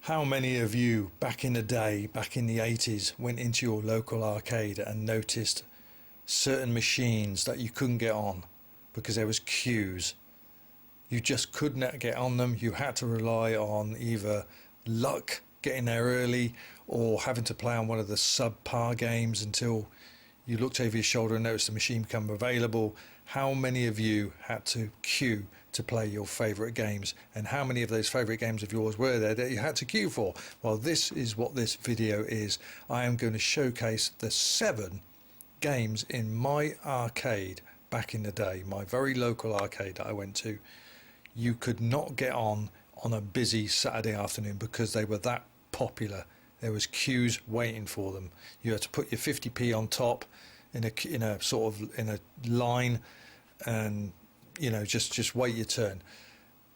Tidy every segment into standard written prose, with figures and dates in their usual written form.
How many of you back in the day, back in the 80s, went into your local arcade and noticed certain machines that you couldn't get on because there was queues? You just could not get on them. You had to rely on either luck, getting there early, or having to play on one of the subpar games until you looked over your shoulder and noticed the machine become available. How many of you had to queue to play your favourite games, and how many of those favourite games of yours were there that you had to queue for? Well, this is what this video is. I am going to showcase the 7 games in my arcade back in the day, my very local arcade that I went to. You could not get on a busy Saturday afternoon because they were that popular. There was queues waiting for them. You had to put your 50p on top in a line, and just wait your turn.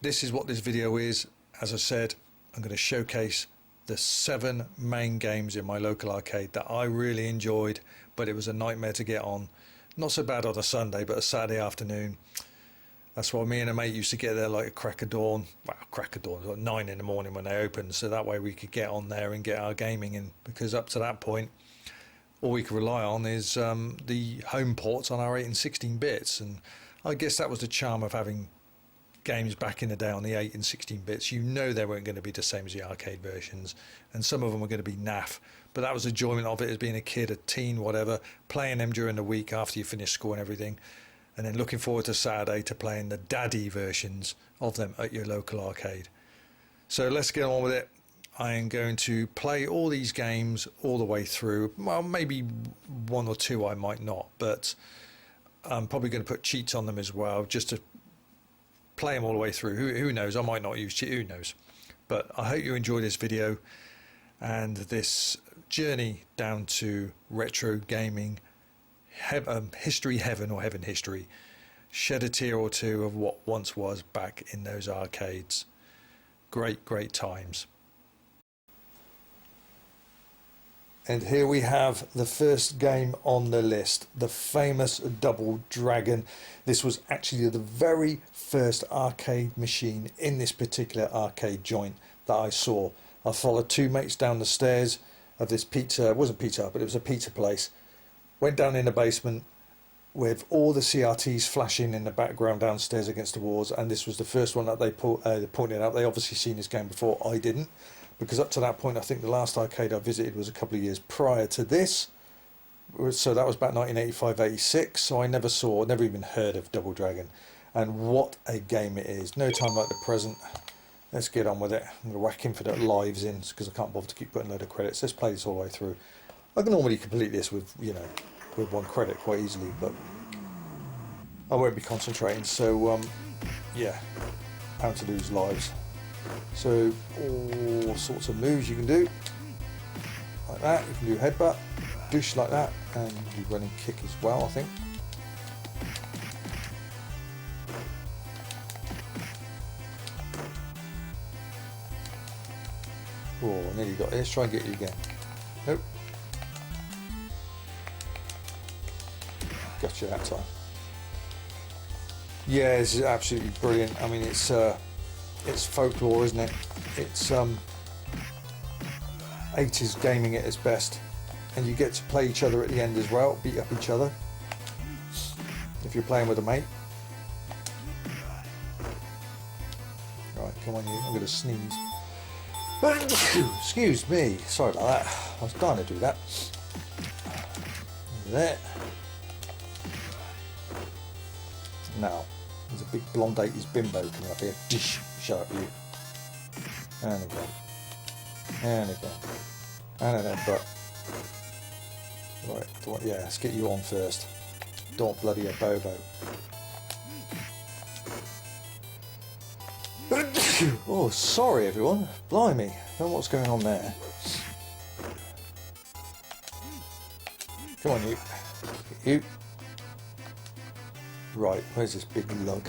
This is what this video is. As I said, I'm going to showcase the 7 main games in my local arcade that I really enjoyed, but it was a nightmare to get on. Not so bad on a Sunday, but a Saturday afternoon. That's why me and a mate used to get there like a crack of dawn. Well, crack of dawn, like 9 in the morning when they opened, so that way we could get on there and get our gaming in, because up to that point all we could rely on is the home ports on our 8 and 16 bits, and I guess that was the charm of having games back in the day on the 8 and 16 bits. You know they weren't going to be the same as the arcade versions, and some of them were going to be naff, but that was the enjoyment of it as being a kid, a teen, whatever, playing them during the week after you finished school and everything, and then looking forward to Saturday to playing the daddy versions of them at your local arcade. So let's get on with it. I am going to play all these games all the way through. Well, maybe 1 or 2 I might not, but I'm probably going to put cheats on them as well, just to play them all the way through. Who knows? I might not use cheat, who knows? But I hope you enjoy this video and this journey down to retro gaming, history heaven, or heaven history. Shed a tear or two of what once was back in those arcades. Great times. And here we have the first game on the list, the famous Double Dragon. This was actually the very first arcade machine in this particular arcade joint that I saw. I followed 2 mates down the stairs of this pizza, it wasn't pizza, but it was a pizza place. Went down in the basement with all the CRTs flashing in the background downstairs against the walls, and this was the first one that they pointed out. They obviously seen this game before, I didn't. Because up to that point, I think the last arcade I visited was a couple of years prior to this. So that was about 1985-86, so I never even heard of Double Dragon. And what a game it is. No time like the present. Let's get on with it. I'm going to whack infinite lives in, because I can't bother to keep putting a load of credits. Let's play this all the way through. I can normally complete this with 1 credit quite easily, but I won't be concentrating, so yeah, bound to lose lives. So all sorts of moves you can do, like that. You can do headbutt, douche like that, and you run and kick as well, I think. Oh, I nearly got this. Try and get you again. Nope. Gotcha that time. Yeah, this is absolutely brilliant. I mean, it's folklore, isn't it? It's 80s gaming at its best, and you get to play each other at the end as well, beat up each other if you're playing with a mate. Right, come on you, I'm going to sneeze. Excuse me, sorry about that, I was trying to do that. There. Now, there's a big blonde 80s bimbo coming up here. Dish, shut up you. And again. And again. And then but. Right, yeah, let's get you on first. Don't bloody a bobo. Oh, sorry everyone. Blimey. Don't know what's going on there. Come on you. You. Right, where's this big lug?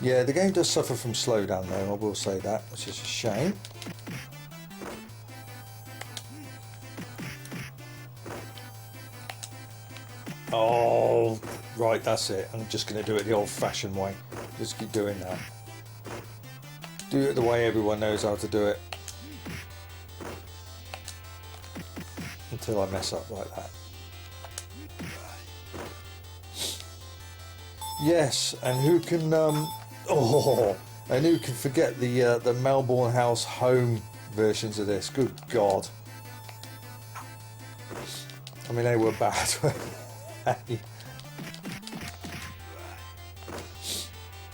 Yeah, the game does suffer from slowdown though, I will say that, which is a shame. Oh, right, that's it. I'm just going to do it the old-fashioned way. Just keep doing that. Do it the way everyone knows how to do it. Until I mess up like that. Yes, and who can and who can forget the Melbourne House home versions of this? Good God! I mean, they were bad.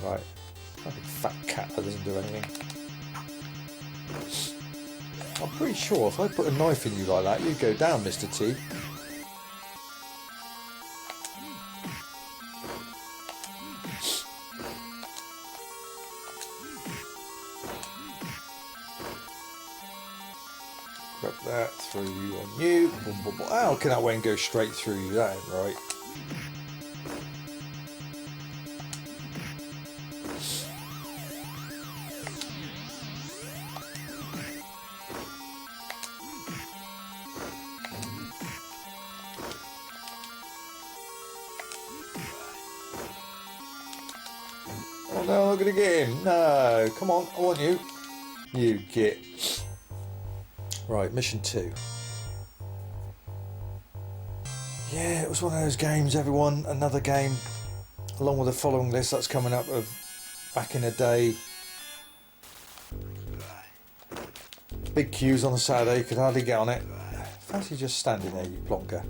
Right, like a fat cat that doesn't do anything. I'm pretty sure if I put a knife in you like that, you'd go down, Mr. T. Grab that, throw you on you. Boom, boom, boom. How can that way and go straight through you? That ain't right. Oh no, I'm not going to get him. No, come on, I want you. You get. Right, mission 2. Yeah, it was one of those games, everyone. Another game, along with the following list that's coming up of back in the day. Big queues on a Saturday, could hardly get on it. Fancy just standing there, you plonker.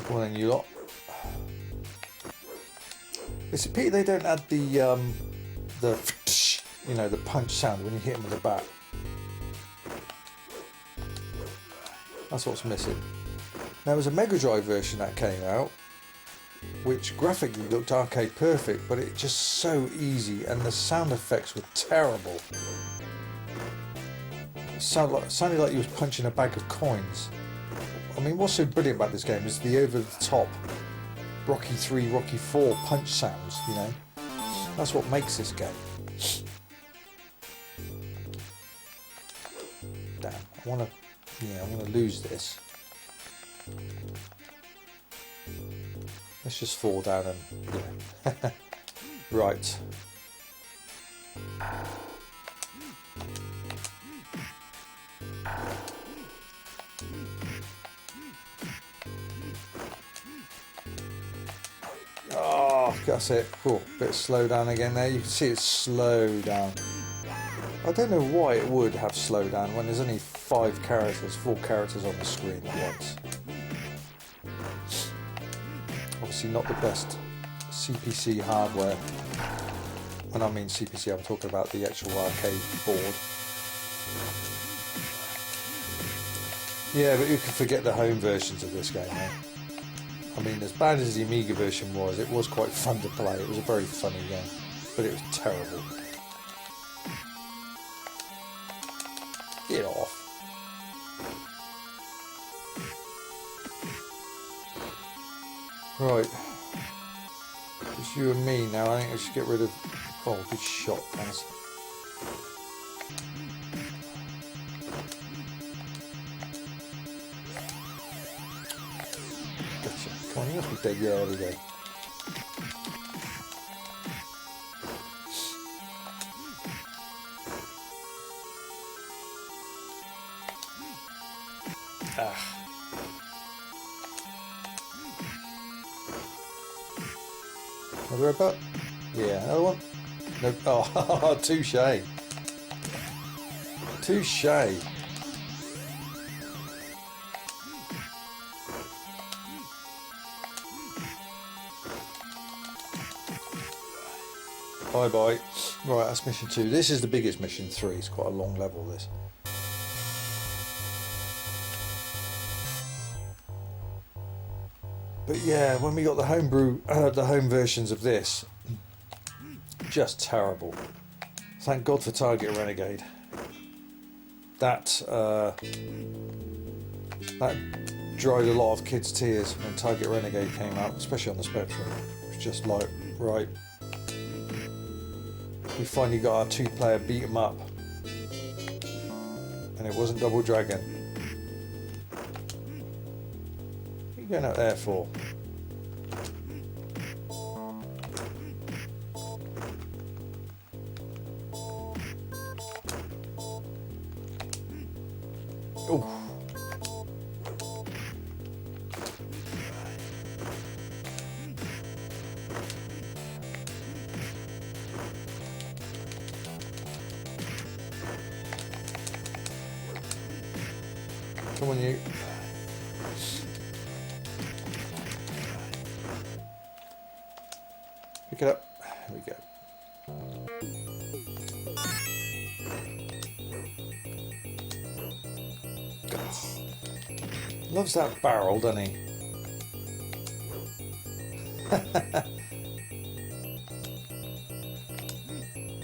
Come on then, you lot. It's a pity they don't add the you know, the punch sound when you hit them with a bat. That's what's missing. There was a Mega Drive version that came out, which graphically looked arcade perfect, but it just so easy, and the sound effects were terrible. It sounded like you was punching a bag of coins. I mean, what's so brilliant about this game is the over-the-top Rocky 3, Rocky 4 punch sounds, you know. That's what makes this game. Damn, I want to lose this. Let's just fall down and, yeah. Right. Oh, that's it. Cool. Bit of slow down again there. You can see it's slow down. I don't know why it would have slow down when there's only 4 characters on the screen at once. Obviously not the best CPC hardware. When I mean CPC, I'm talking about the actual arcade board. Yeah, but who can forget the home versions of this game, eh? I mean, as bad as the Amiga version was, it was quite fun to play. It was a very funny game, but it was terrible. Get off. Right. It's you and me now. I think I should get rid of... Oh, good shot, guys. Gotcha. Come on, you must be dead. Yeah, there we go. Ah. Another robot? Yeah, another one? Nope. Oh, touche. Touche. Bye bye. Right, that's mission 2. This is the biggest mission 3. It's quite a long level, this. But yeah, when we got the the home versions of this, just terrible. Thank God for Target Renegade. That dried a lot of kids' tears when Target Renegade came out, especially on the Spectrum. It was just like, right, we finally got our 2-player beat 'em up, and it wasn't Double Dragon. going out there for? Oh. Come on, you. Pick it up. There we go. God. Loves that barrel, doesn't he?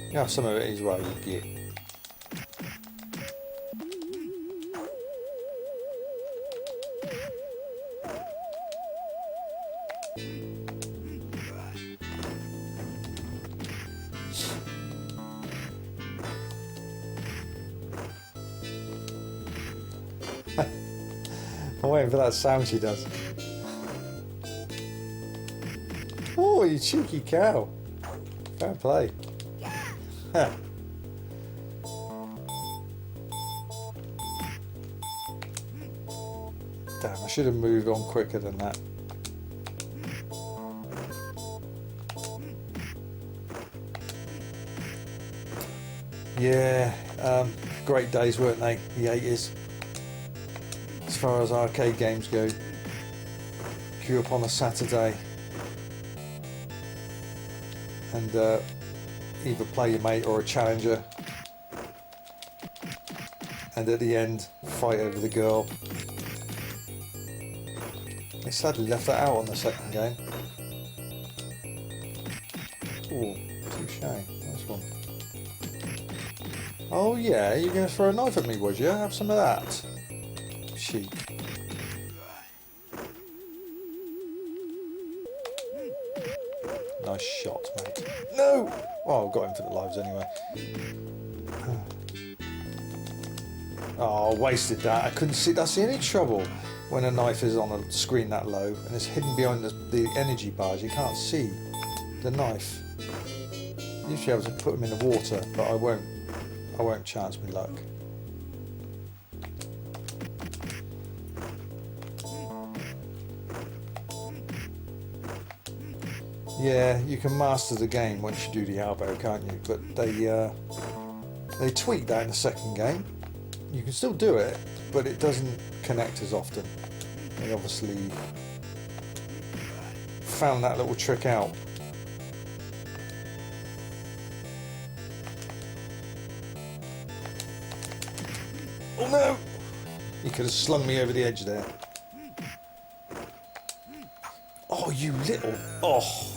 You have some of it as well, you get. I'm waiting for that sound she does. Oh, you cheeky cow. Fair play. Damn, I should have moved on quicker than that. Yeah, great days, weren't they? The 80s. As far as arcade games go. Queue up on a Saturday and either play your mate or a challenger, and at the end fight over the girl. They sadly left that out on the second game. Ooh, touche. Nice one. Oh yeah, you're going to throw a knife at me, was you? Have some of that. Cheek. Nice shot, mate. No! Oh, got infinite lives anyway. Oh, wasted that. I couldn't see. That's the only trouble when a knife is on a screen that low and it's hidden behind the energy bars. You can't see the knife. Usually I was able to put them in the water, but I won't chance my luck. Yeah, you can master the game once you do the elbow, can't you? But they tweaked that in the second game. You can still do it, but it doesn't connect as often. They obviously found that little trick out. Oh no! You could have slung me over the edge there. Oh, you little... Oh!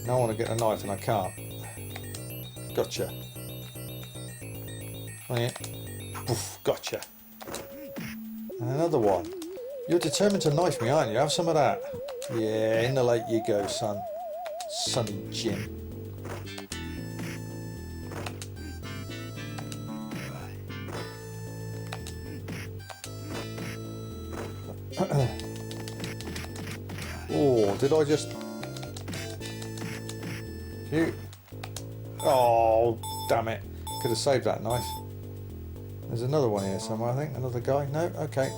Now I want to get a knife and I can't. Gotcha. Oh yeah. Oof, gotcha. And another one. You're determined to knife me, aren't you? Have some of that. Yeah, in the lake you go, son. Sonny Jim. Oh, did I just... Cute. Oh, damn it. Could have saved that knife. There's another one here somewhere, I think. Another guy. No? Okay.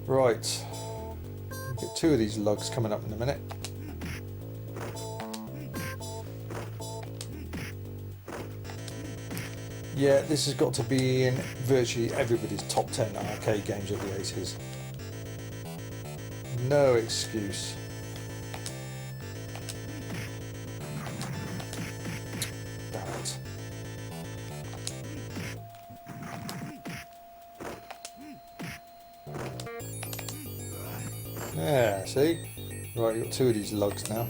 Right. We'll get two of these lugs coming up in a minute. Yeah, this has got to be in virtually everybody's top 10 arcade games of the 80s. No excuse. Damn it. Yeah, see? Right, you've got two of these lugs now.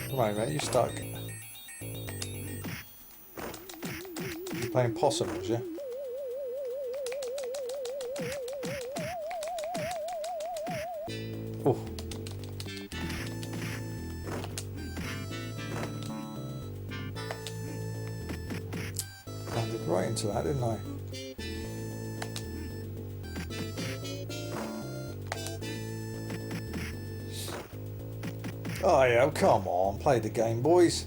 Come on, mate, you stuck. You're playing possum, was you? right into that, didn't I? Oh yeah, come on, play the game, boys.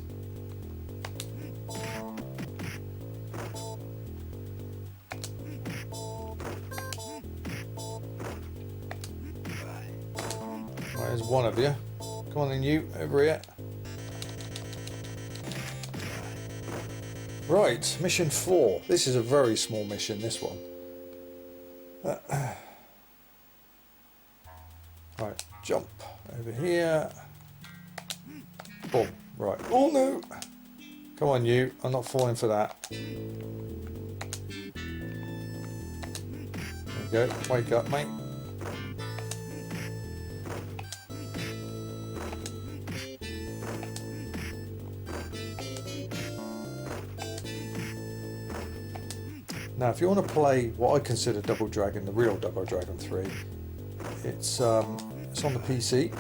Right, there's one of you. Come on then, you, over here. Right, mission 4. This is a very small mission, this one. Right, jump over here. Boom. Right. Oh no! Come on, you. I'm not falling for that. There you go. Wake up, mate. Now, if you want to play what I consider Double Dragon, the real Double Dragon 3, it's on the PC,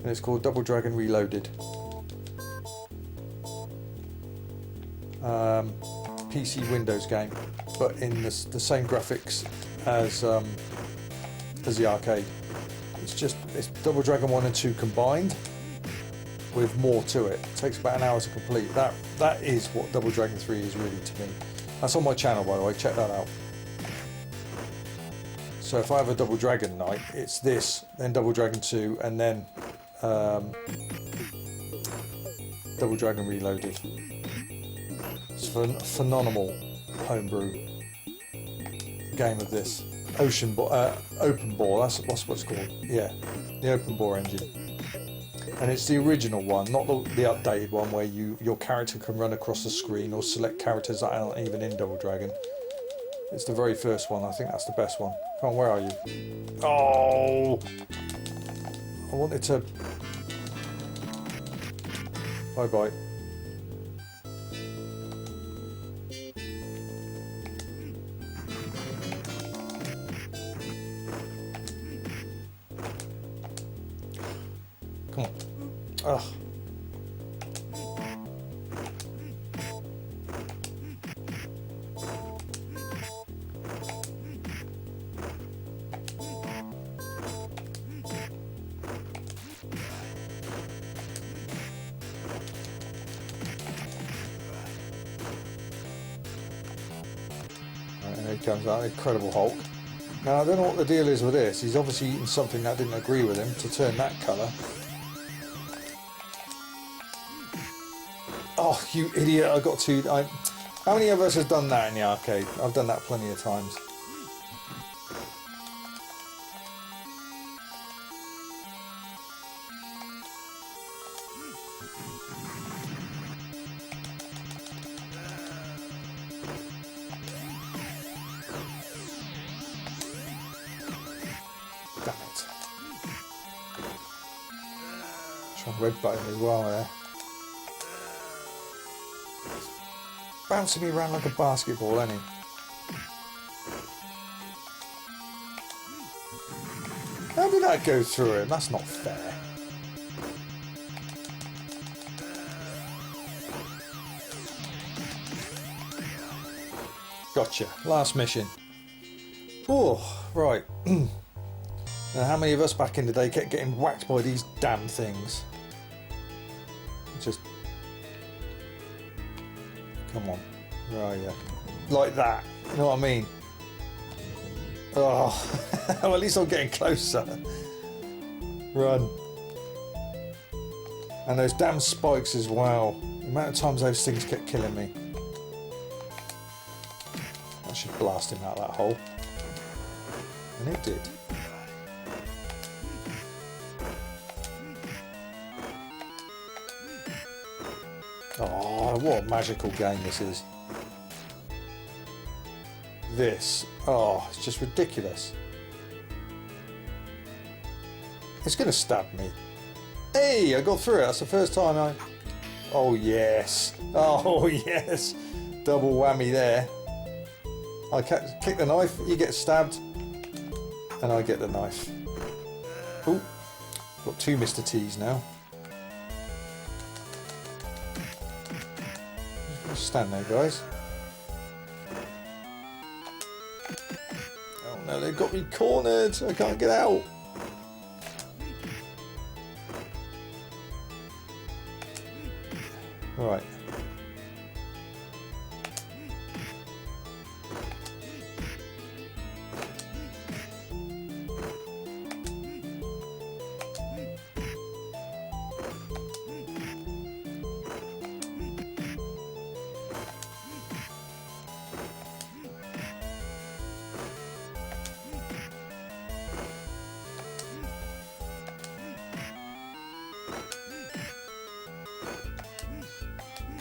and it's called Double Dragon Reloaded. PC Windows game, but in the same graphics as the arcade. It's Double Dragon 1 and 2 combined with more to it. It takes about an hour to complete. That is what Double Dragon 3 is really to me. That's on my channel, by the way, check that out. So if I have a Double Dragon night, it's this, then Double Dragon 2, and then Double Dragon Reloaded. It's a phenomenal homebrew game of this. Open bore, that's what it's called. Yeah, the open bore engine. And it's the original one, not the updated one where your character can run across the screen or select characters that aren't even in Double Dragon. It's the very first one, I think that's the best one. Come on, where are you? Oh! I wanted to... Bye-bye. Come on. Ugh. Right, and here he comes, that Incredible Hulk. Now I don't know what the deal is with this. He's obviously eaten something that didn't agree with him to turn that colour. Oh, you idiot, I got two... How many of us have done that in the arcade? I've done that plenty of times. Damn it. Try red button as well there. Bouncing me around like a basketball, ain't he? How did that go through him? That's not fair. Gotcha. Last mission. Oh, right. Now, how many of us back in the day kept getting whacked by these damn things? Just... Come on. Where are you? Like that. You know what I mean? Oh, well, at least I'm getting closer. Run. And those damn spikes as well. The amount of times those things kept killing me. I should blast him out of that hole. And it did. Oh, what a magical game this is. This. Oh, it's just ridiculous. It's going to stab me. Hey, I got through it. That's the first time I... Oh, yes. Oh, yes. Double whammy there. I kick the knife, you get stabbed, and I get the knife. Oh, got two Mr. T's now. Just stand there, guys. No, they've got me cornered. I can't get out. Right.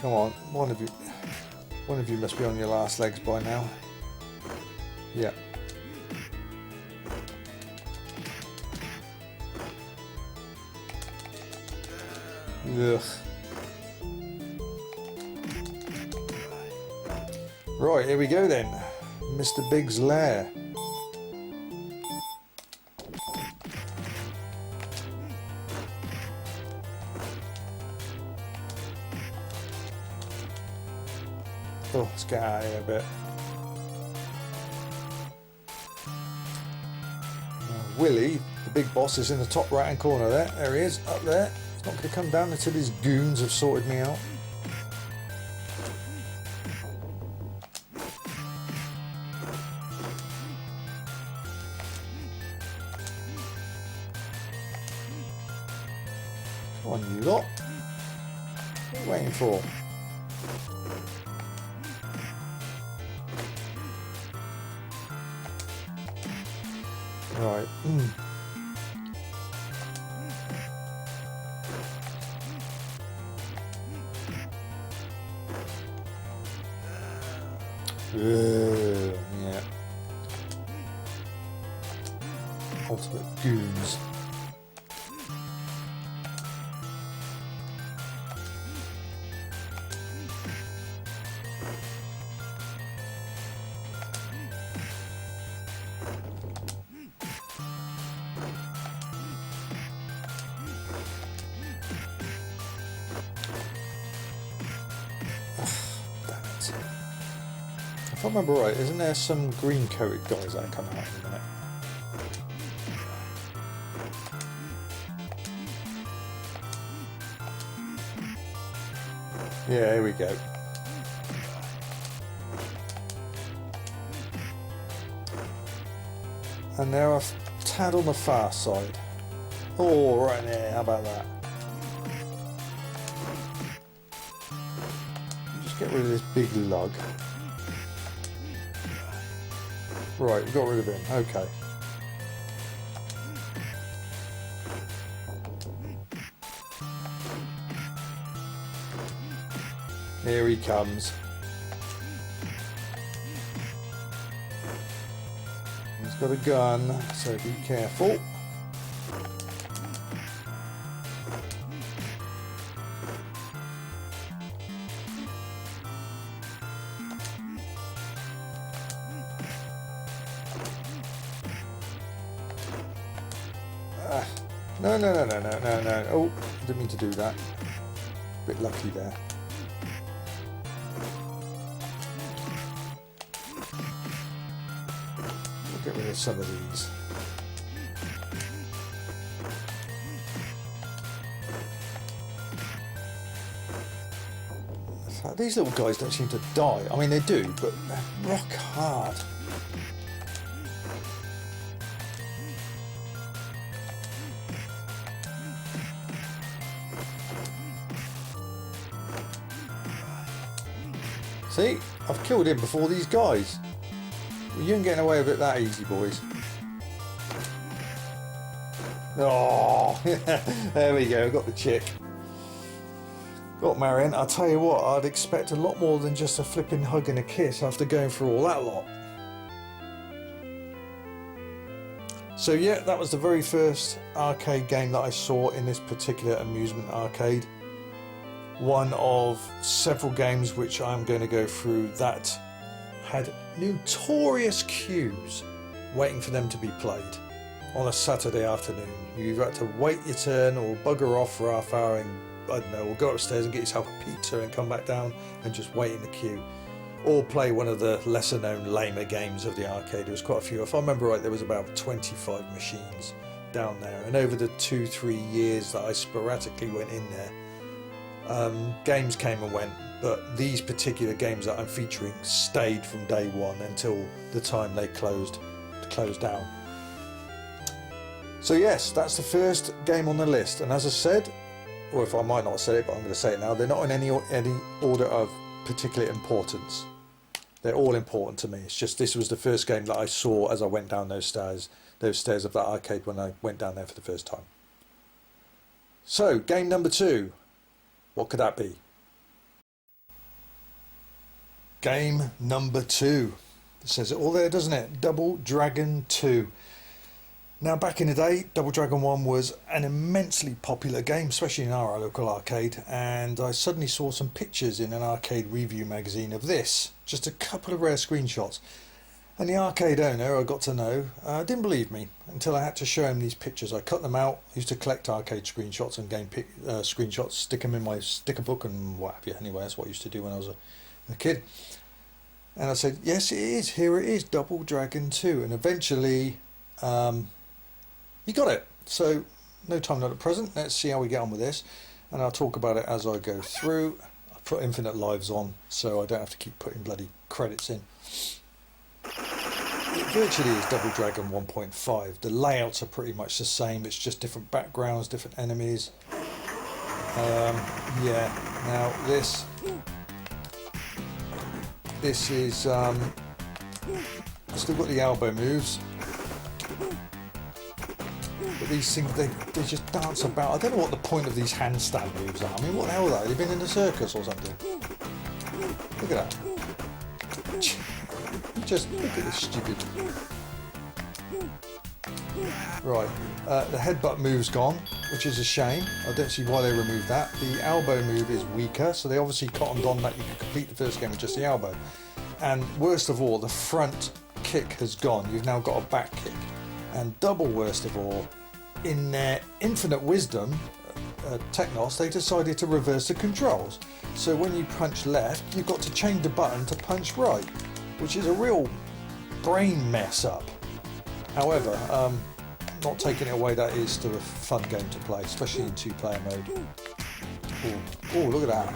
Come on, one of you must be on your last legs by now. Yeah. Ugh. Right, here we go then. Mr. Big's lair. Oh, let's get out of here a bit. Willie, the big boss, is in the top right hand corner there. There he is, up there. He's not going to come down until his goons have sorted me out. Come on, you lot. What are you waiting for? Right. Yeah. Ultimate goons. If I remember right, isn't there some green coated guys that come out in a minute? Yeah, here we go. And they're a tad on the far side. Oh, right there, how about that? Just get rid of this big lug. Right, we got rid of him. Okay. Here he comes. He's got a gun, so be careful. No. Oh, didn't mean to do that. Bit lucky there. We'll get rid of some of these. These little guys don't seem to die. I mean, they do, but they're rock hard. See, I've killed him before these guys. Well, you ain't getting away with it that easy, boys. Oh, there we go, got the chick. Got Marion. I'll tell you what, I'd expect a lot more than just a flipping hug and a kiss after going through all that lot. So yeah, that was the very first arcade game that I saw in this particular amusement arcade. One of several games which I'm going to go through that had notorious queues waiting for them to be played on a Saturday afternoon. You either had to wait your turn or bugger off for half hour and, I don't know, or go upstairs and get yourself a pizza and come back down and just wait in the queue. or play one of the lesser known lamer games of the arcade. There was quite a few. If I remember right, there was about 25 machines down there, and over the 2-3 years that I sporadically went in there, games came and went, but these particular games that I'm featuring stayed from day one until the time they closed down. So yes, that's the first game on the list, and as I said, or if I might not have said it, but I'm going to say it now, they're not in any order of particular importance. They're all important to me. It's just this was the first game that I saw as I went down those stairs of that arcade when I went down there for the first time. So, game number 2. What could that be? Game number 2. It says it all there, doesn't it? Double Dragon 2. Now, back in the day, Double Dragon 1 was an immensely popular game, especially in our local arcade, and I suddenly saw some pictures in an arcade review magazine of this, just a couple of rare screenshots. And the arcade owner, I got to know, didn't believe me until I had to show him these pictures. I cut them out, used to collect arcade screenshots and game screenshots, stick them in my sticker book and what have you. Anyway, that's what I used to do when I was a kid. And I said, yes, it is, here it is, Double Dragon 2. And eventually, he got it. So no time not at present. Let's see how we get on with this, and I'll talk about it as I go through. I put infinite lives on so I don't have to keep putting bloody credits in. It virtually is Double Dragon 1.5. The layouts are pretty much the same. It's just different backgrounds, different enemies. Yeah. Now this is still got the elbow moves. But these things, they just dance about. I don't know what the point of these handstand moves are. I mean, what the hell are they? They've been in a circus or something. Look at that. Just look at this stupid. Right, the headbutt move's gone, which is a shame. I don't see why they removed that. The elbow move is weaker, so they obviously cottoned on that you can complete the first game with just the elbow. And worst of all, the front kick has gone. You've now got a back kick. And double worst of all, in their infinite wisdom, Technos, they decided to reverse the controls. So when you punch left, you've got to change the button to punch right, which is a real brain mess up. However, not taking it away, that is still a fun game to play, especially in 2-player mode. Oh, look at that.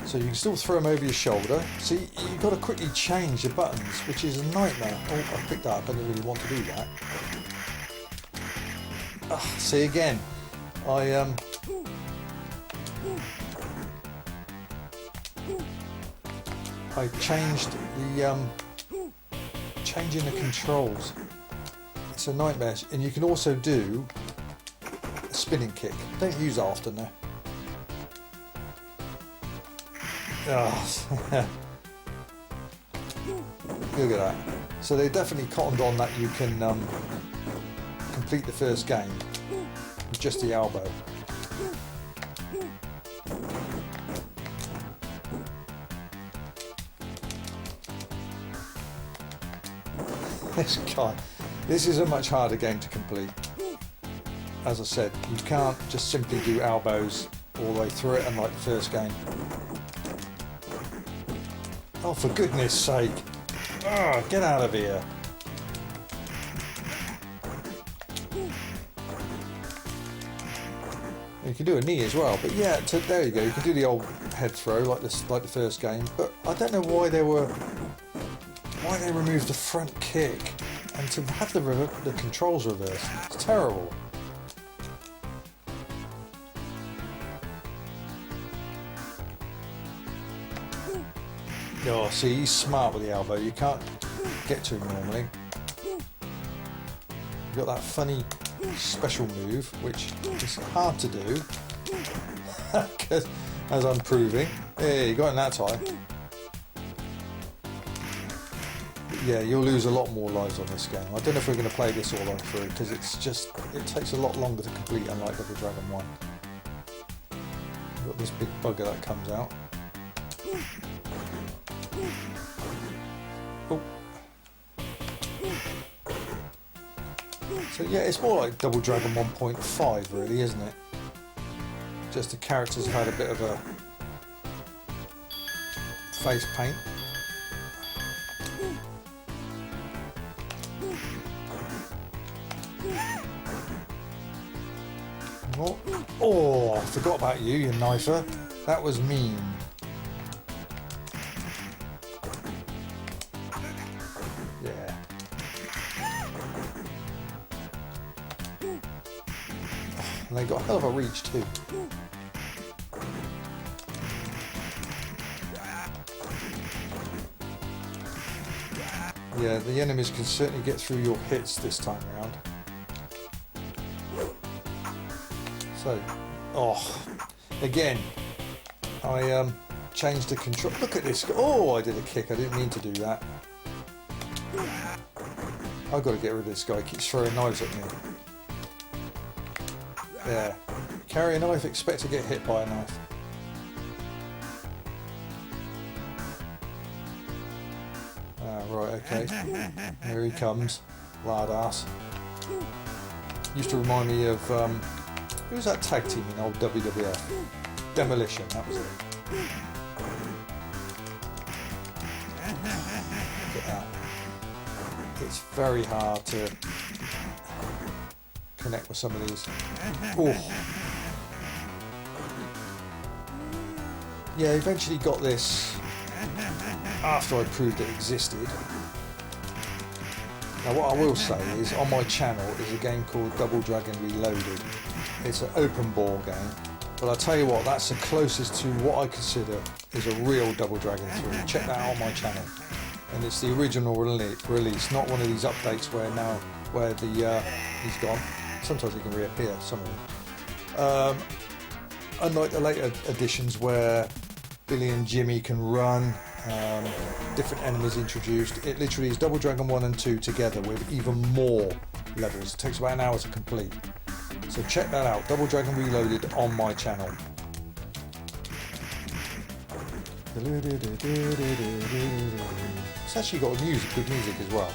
So you can still throw them over your shoulder. See, you've got to quickly change your buttons, which is a nightmare. Oh, I picked that up. I didn't really want to do that. See, again, I changed the changing the controls. It's a nightmare, and you can also do a spinning kick. Don't use that often though. Oh. Look at that. So they definitely cottoned on that you can complete the first game with just the elbow. This guy. This is a much harder game to complete. As I said, you can't just simply do elbows all the way through it, unlike the first game. Oh, for goodness sake. Oh, get out of here. You can do a knee as well, but yeah, there you go. You can do the old head throw like the first game, but I don't know why they removed the front kick and to have the controls reversed. It's terrible. Oh, see, he's smart with the elbow. You can't get to him normally. You've got that funny special move, which is hard to do, as I'm proving. Yeah, you got him that time. But yeah, you'll lose a lot more lives on this game. I don't know if we're going to play this all the way through, because it takes a lot longer to complete, unlike Double Dragon 1. You've got this big bugger that comes out. Oh. So yeah, it's more like Double Dragon 1.5 really, isn't it? Just the characters have had a bit of a face paint. Oh, I forgot about you, you knifer. That was mean. Yeah. And they got a hell of a reach too. Yeah, the enemies can certainly get through your hits this time around. So, oh, again, I changed the control. Look at this. Oh, I did a kick. I didn't mean to do that. I've got to get rid of this guy. He keeps throwing knives at me. Yeah. Carry a knife, expect to get hit by a knife. Ah, right, okay. Here he comes. Lard ass. Used to remind me of, who was that tag team in old WWF? Demolition, that was it. Look at that. It's very hard to connect with some of these. Oh. Yeah, eventually got this after I proved it existed. Now what I will say is on my channel is a game called Double Dragon Reloaded. It's an open ball game, but I'll tell you what, that's the closest to what I consider is a real Double Dragon 3. Check that out on my channel. And it's the original release, not one of these updates where he's gone. Sometimes he can reappear, some of them. Unlike the later editions where Billy and Jimmy can run, different enemies introduced. It literally is Double Dragon 1 and 2 together with even more levels. It takes about an hour to complete. So check that out, Double Dragon Reloaded on my channel. It's actually got music, good music as well.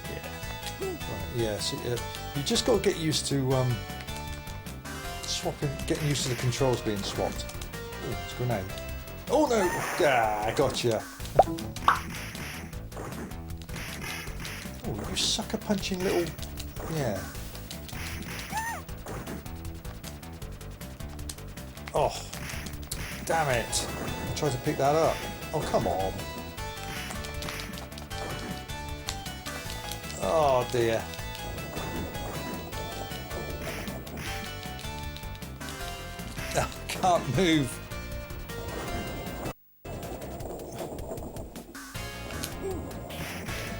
Yeah, right, yeah. So, you just got to get used to getting used to the controls being swapped. Oh, it's a grenade. Oh no! Ah, gotcha. Oh, you sucker punching little. Yeah. Oh, damn it. I tried to pick that up. Oh, come on. Oh dear. I can't move.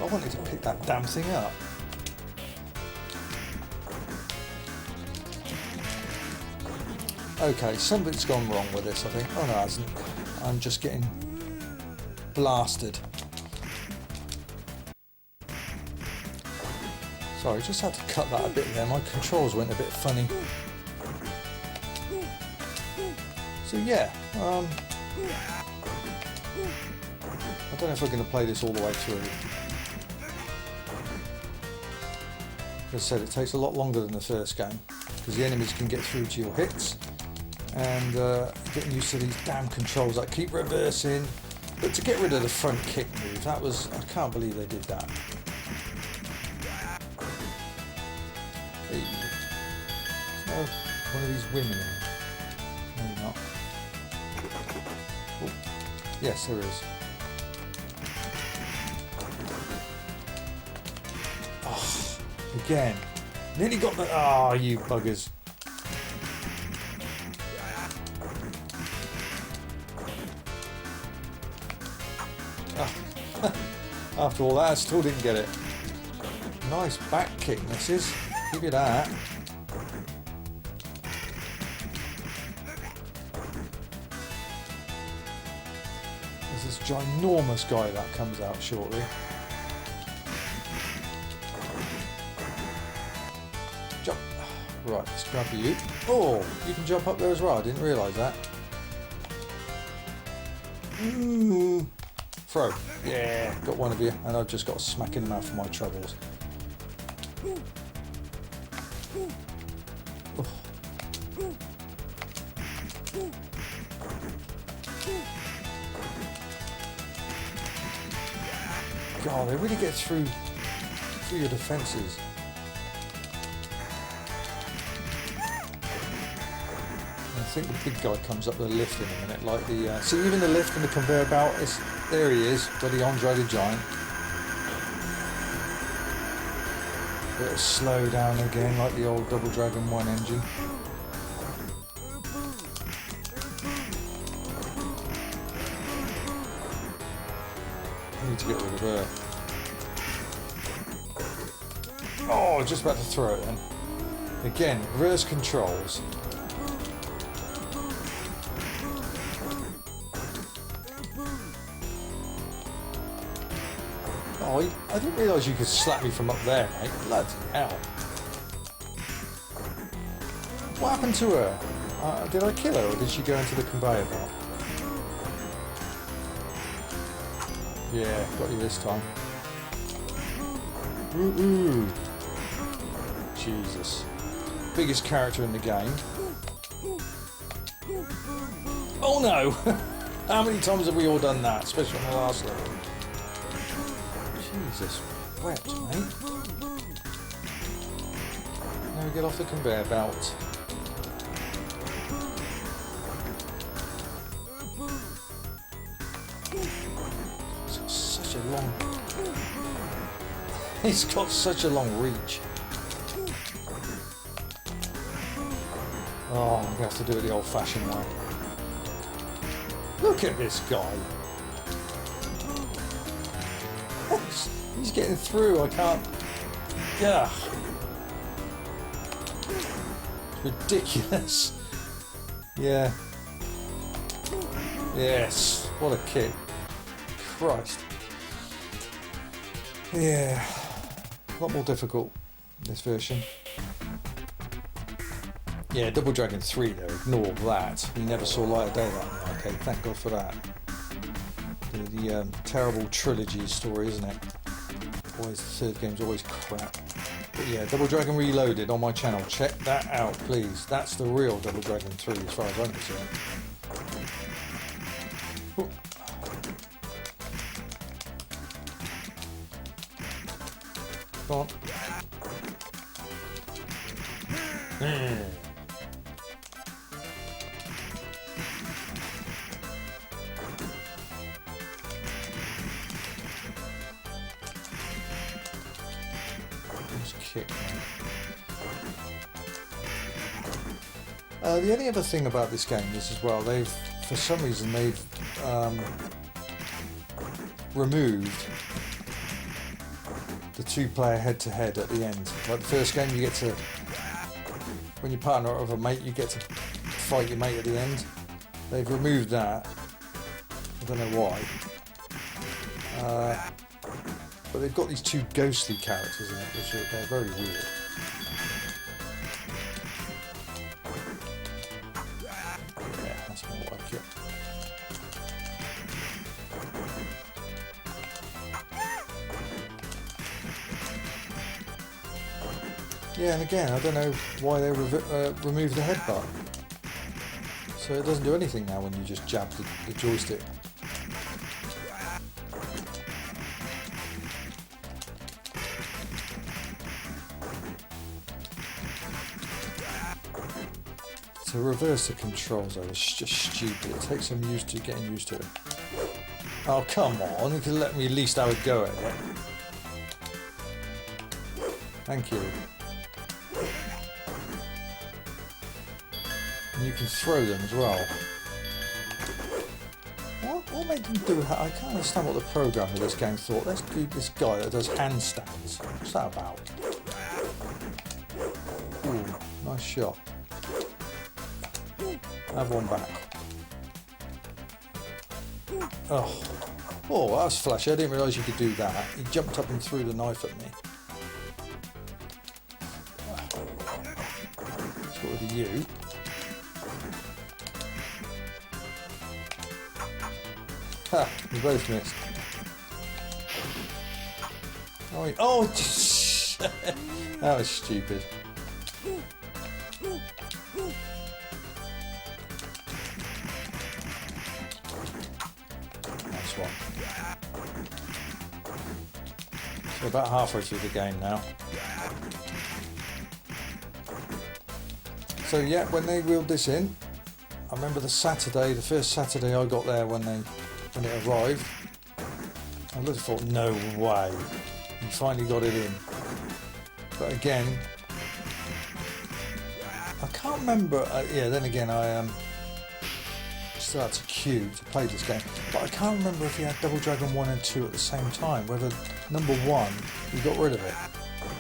I wanted to pick that damn thing up. Okay, something's gone wrong with this, I think. Oh no, it hasn't. I'm just getting blasted. Sorry, just had to cut that a bit there. My controls went a bit funny. So yeah, I don't know if we're going to play this all the way through. As I said, it takes a lot longer than the first game because the enemies can get through to your hits, and getting used to these damn controls that keep reversing. But to get rid of the front kick move, that was, I can't believe they did that. Hey. Oh, one of these women in there. Maybe not. Oh. Yes, there is. Oh, again. Nearly got the... Ah, oh, you buggers. Oh. After all that, I still didn't get it. Nice back kick, missus. Give you that. There's this ginormous guy that comes out shortly. Jump. Right, let's grab you. Oh, you can jump up there as well. I didn't realise that. Ooh. Throw. Yeah, got one of you, and I've just got a smack in the mouth for my troubles. Oh. God, they really get through your defences. I think the big guy comes up the lift in a minute, like the... see, even the lift and the conveyor belt, there he is, bloody Andre the Giant. Bit of slow down again, like the old Double Dragon 1 engine. I need to get rid of her. Oh, just about to throw it then. Again, reverse controls. Oh, I didn't realise you could slap me from up there, mate. Bloody hell. What happened to her? Did I kill her or did she go into the conveyor belt? Yeah, got you this time. Ooh. Jesus. Biggest character in the game. Oh no! How many times have we all done that? Especially on the last level. Jesus, wet, mate. Now we get off the conveyor belt. It's got such a long... It's got such a long reach. Oh, I'm going to have to do it the old-fashioned way. Look at this guy. He's getting through, I can't... Yeah. It's ridiculous. Yeah. Yes. What a kick. Christ. Yeah. A lot more difficult, this version. Yeah, Double Dragon 3 though, ignore that. We never saw light of day that in the arcade, thank God for that. The terrible trilogy story, isn't it? Always, the third game's always crap. But yeah, Double Dragon Reloaded on my channel, check that out please. That's the real Double Dragon 3 as far as I'm concerned. Ooh. Come on. Kick. The only other thing about this game is as well, for some reason they've removed the two-player head-to-head at the end. Like the first game, you get to, when you partner up with a mate, you get to fight your mate at the end. They've removed that. I don't know why. But they've got these two ghostly characters in it, which they're very weird. Yeah, that's more like it. Yeah, and again, I don't know why they removed the headbutt. So it doesn't do anything now when you just jab the joystick. To reverse the controls though, it's just stupid. It takes some getting used to it. Oh come on, you can let me at least have a go at it. Thank you. And you can throw them as well. What made them do that? I can't understand what the programmer of this game thought. Let's do this guy that does handstands. What's that about? Ooh, nice shot. Have one back. Oh, that was flashy. I didn't realise you could do that. He jumped up and threw the knife at me. Let's get rid of you. Ha! We both missed. Oh, that was stupid. We're about halfway through the game now. So yeah, when they wheeled this in, I remember the first Saturday I got there when it arrived. I looked and thought, no way, you finally got it in. But again, I can't remember. Then again, I still had to queue to play this game, but I can't remember if you had Double Dragon 1 and 2 at the same time. Whether number 1 you got rid of it.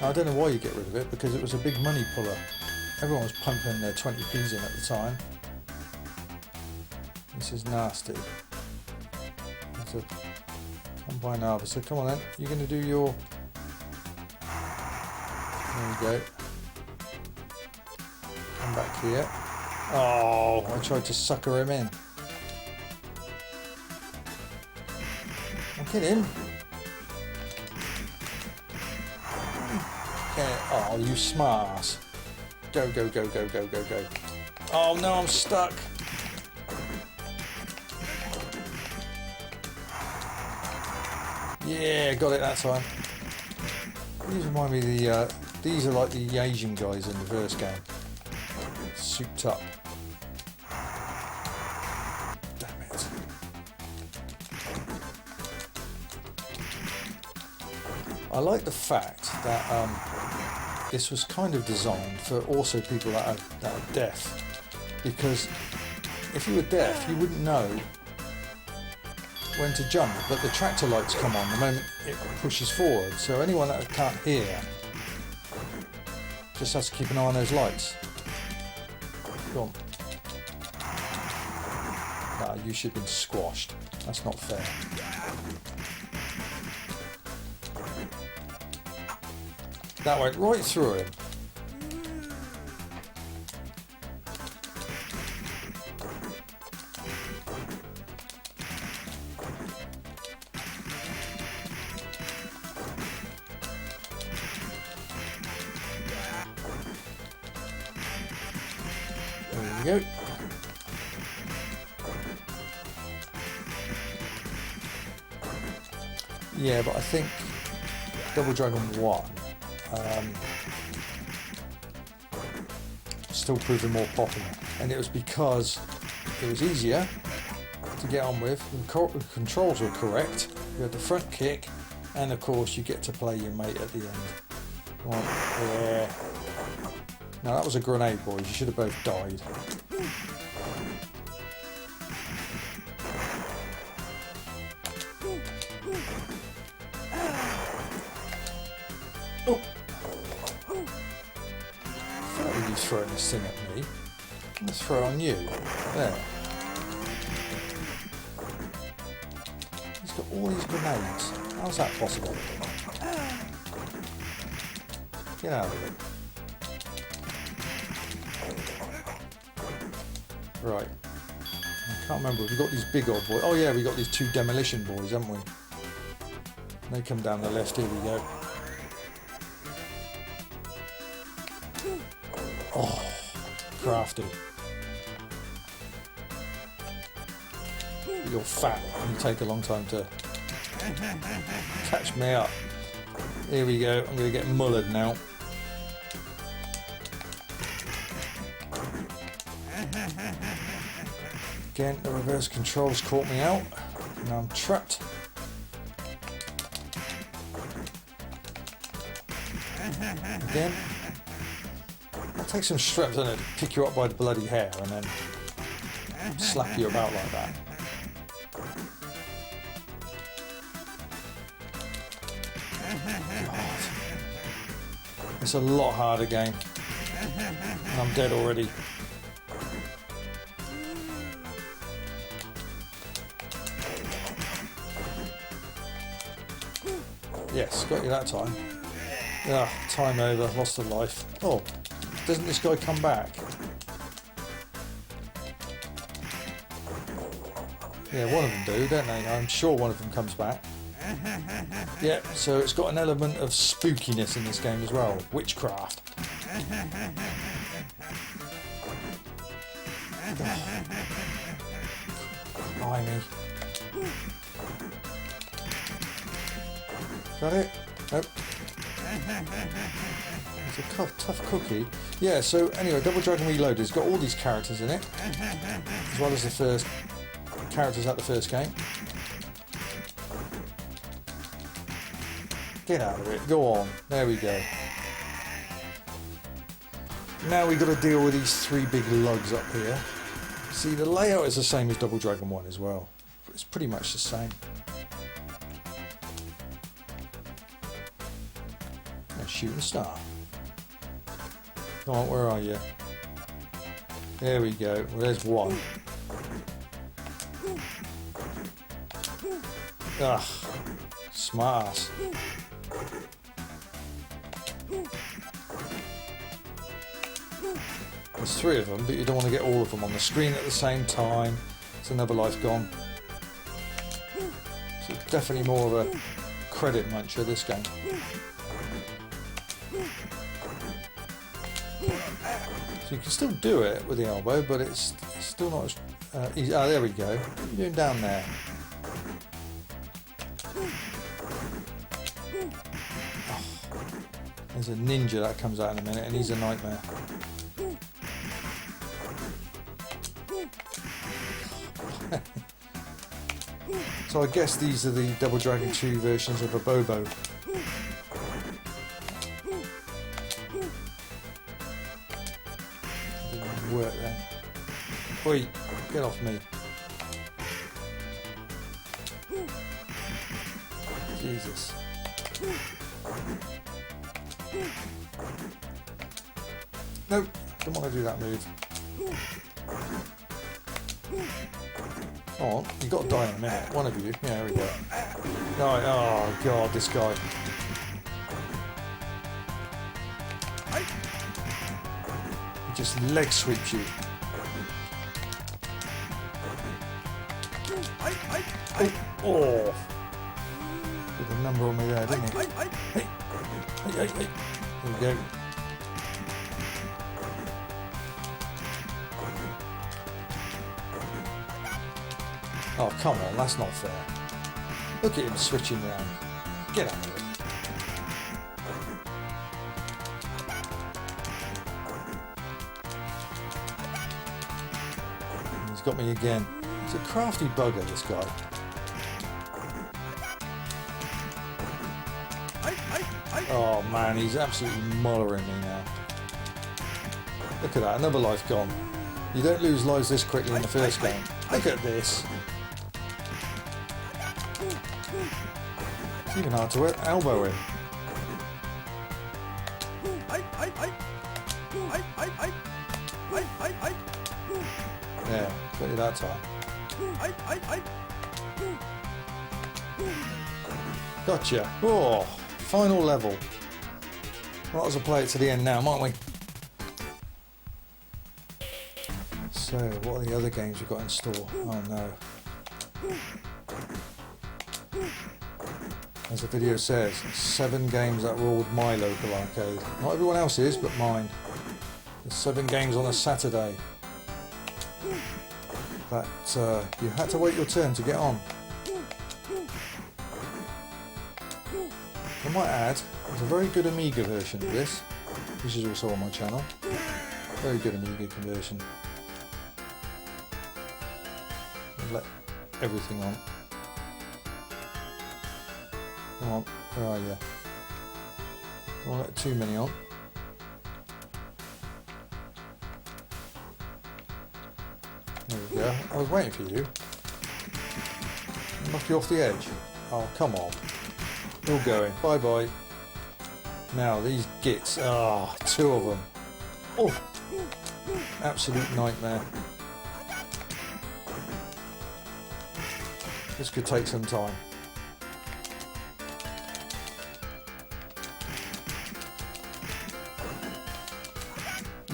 I don't know why you get rid of it, because it was a big money puller. Everyone was pumping their 20p's in at the time. This is nasty. It's a combine harvester. Come on then, you're going to do your... There we go. Come back here. Oh, I tried to sucker him in. Get in. Okay. Oh, you smart ass. Go, go, go, go, go, go, go. Oh no, I'm stuck. Yeah, got it that time. These remind me of these are like the Asian guys in the first game. Souped up. Damn it. I like the fact that this was kind of designed for also people that are deaf, because if you were deaf you wouldn't know when to jump, but the tractor lights come on the moment it pushes forward, so anyone that can't hear just has to keep an eye on those lights. Go on. Nah, you should have been squashed. That's not fair. That went right through him. There we go. Yeah, but I think Double Dragon 1 still proving more popular, and it was because it was easier to get on with. The controls were correct. You had the front kick, and of course you get to play your mate at the end. Come on, yeah. Now that was a grenade, boys. You should have both died. Oh. I thought you throwing this thing at me. Let's throw it on you. There. He's got all these grenades. How's that possible? Get out of it. Right. I can't remember. We've got these big old boys. Oh yeah, we got these two demolition boys, haven't we? They come down the left. Here we go. Oh, crafty. You're fat and you take a long time to catch me up. Here we go. I'm going to get mullered now. Again, the reverse controls caught me out. Now I'm trapped. Again. I'll take some straps on it to pick you up by the bloody hair and then slap you about like that. God. It's a lot harder game. And I'm dead already. Yes, got you that time. Ah, time over, lost a life. Oh, doesn't this guy come back? Yeah, one of them do, don't they? I'm sure one of them comes back. Yeah, so it's got an element of spookiness in this game as well. Witchcraft. Blimey. Got it? Nope. It's a tough cookie. Yeah, so anyway, Double Dragon Reloaded has got all these characters in it, as well as the first characters at the first game. Get out of it. Go on. There we go. Now we've got to deal with these 3 big lugs up here. See, the layout is the same as Double Dragon 1 as well. It's pretty much the same. Shooting star. Come on, where are you? There we go. Well, there's one. Ugh. Smart ass. There's 3 of them, but you don't want to get all of them on the screen at the same time. It's another life gone. So it's definitely more of a credit muncher, this game. So you can still do it with the elbow, but it's still not as easy. Ah, there we go. What are you doing down there? Oh, there's a ninja that comes out in a minute, and he's a nightmare. So I guess these are the Double Dragon 2 versions of a Bobo. Didn't work then. Oi, get off me. Jesus. Nope, don't want to do that move. Oh, you got to die in a minute. One of you. Yeah, there we go. Right. Oh god, this guy. He just leg sweeps you. Oh. With a number on me there, didn't he? Hey. Hey. There we go. Oh, come on, that's not fair. Look at him switching round. Get out of it. He's got me again. He's a crafty bugger, this guy. Oh man, he's absolutely mollering me now. Look at that, another life gone. You don't lose lives this quickly in the first game. Look at this. It's even hard to elbow him. Yeah, got you that time. Gotcha. Oh, final level. Might as well play it to the end now, might we? So, what are the other games we've got in store? Oh no. As the video says, 7 games that ruled my local arcade. Not everyone else's, but mine. There's 7 games on a Saturday that you had to wait your turn to get on. I might add, there's a very good Amiga version of this, which is also on my channel. Very good Amiga conversion. I'll let everything on. Come on, where are you? Don't let too many on. There we go. I was waiting for you. Knock you off the edge. Oh, come on. All going. Bye bye. Now, these gits. Ah, 2 of them. Oh, absolute nightmare. This could take some time.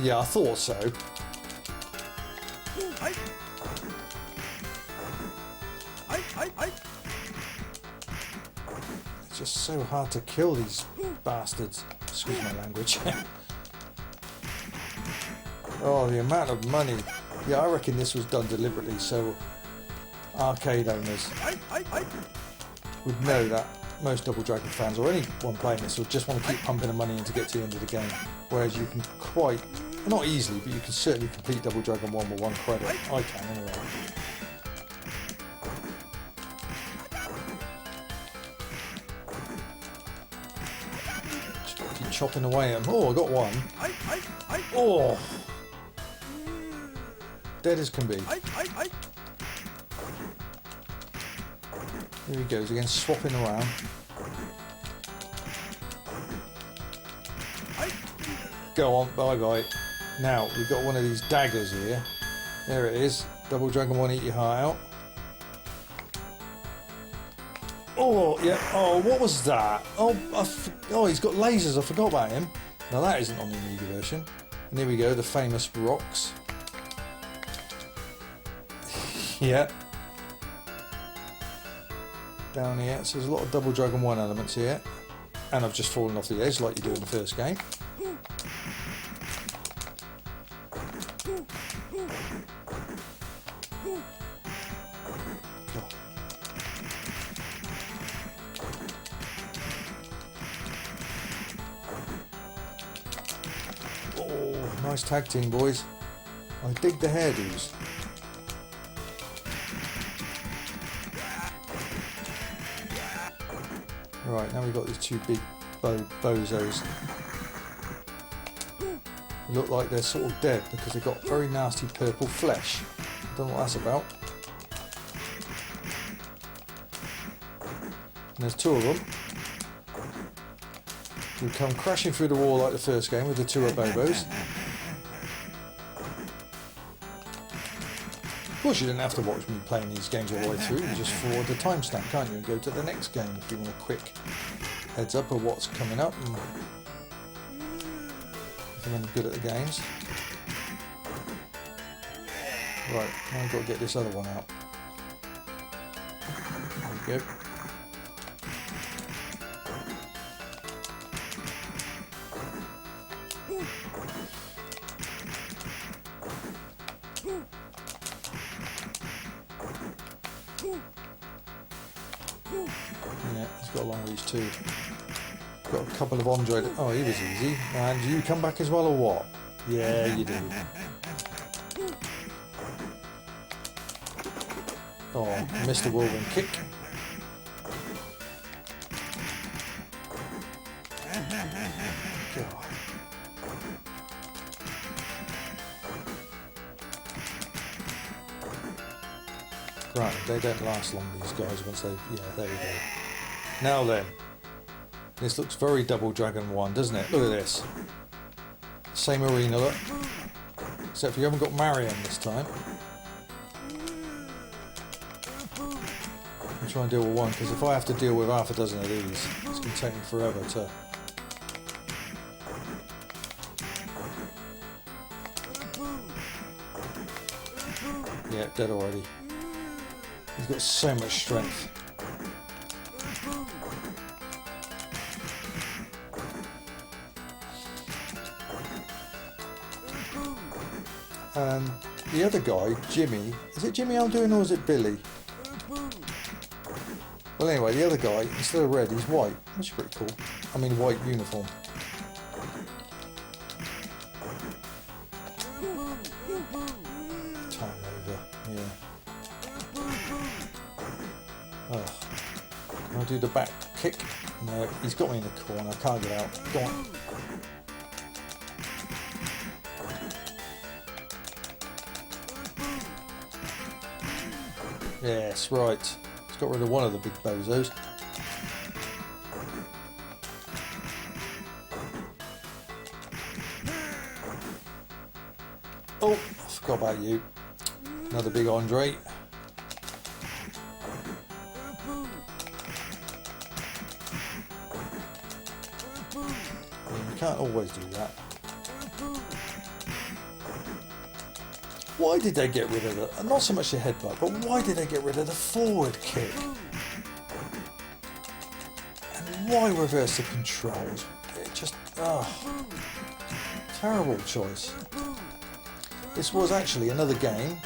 Yeah, I thought so. It's just so hard to kill these bastards. Excuse my language. Oh, the amount of money. Yeah, I reckon this was done deliberately so arcade owners would know that most Double Dragon fans, or anyone playing this, will just want to keep pumping the money in to get to the end of the game. Whereas you can quite, well, not easily, but you can certainly complete Double Dragon 1 with 1 credit. I can anyway. Just got to keep chopping away at them. Oh, I got one. Oh! Dead as can be. Here he goes again, swapping around. Go on, bye bye. Now, we've got one of these daggers here. There it is. Double Dragon 1, eat your heart out. Oh, yeah. Oh, what was that? Oh, he's got lasers. I forgot about him. Now, that isn't on the Amiga version. And here we go, the famous rocks. Yeah. Down here, so there's a lot of Double Dragon 1 elements here, and I've just fallen off the edge like you do in the first game. Oh, nice tag team, boys. I dig the hairdos. Right, now we've got these two big bozos. They look like they're sort of dead because they've got very nasty purple flesh. I don't know what that's about. And there's two of them. We come crashing through the wall like the first game with the two Bobos. Of course, you didn't have to watch me playing these games all the way through. You just forward the timestamp, can't you, and go to the next game if you want a quick heads up of what's coming up. And if I'm any good at the games. Right, now I've got to get this other one out. There we go. Yeah, he's got a long reach too. Got a couple of Andre. Oh, he was easy. And you come back as well, or what? Yeah, you do. Oh, missed the whirlwind kick. God. Right, they don't last long, these guys, once they... Yeah, there we go. Now then. This looks very Double Dragon 1, doesn't it? Look at this. Same arena look. Except for you haven't got Marion this time. I'll try and deal with one, because if I have to deal with half a dozen of these, it's going to take me forever to... Yeah, dead already. He's got so much strength. And the other guy, Jimmy, is it Jimmy I'm doing or is it Billy? Well anyway, the other guy, instead of red, he's white, which is pretty cool. I mean white uniform. Time over, yeah. Oh. I'll do the back kick. No, he's got me in the corner, I can't get out. Go on. Yes, right. He's got rid of one of the big bozos. Oh, I forgot about you. Another big Andre. You can't always do that. Why did they get rid of the... Not so much the headbutt, but why did they get rid of the forward kick? And why reverse the controls? It just... terrible choice. This was actually another game.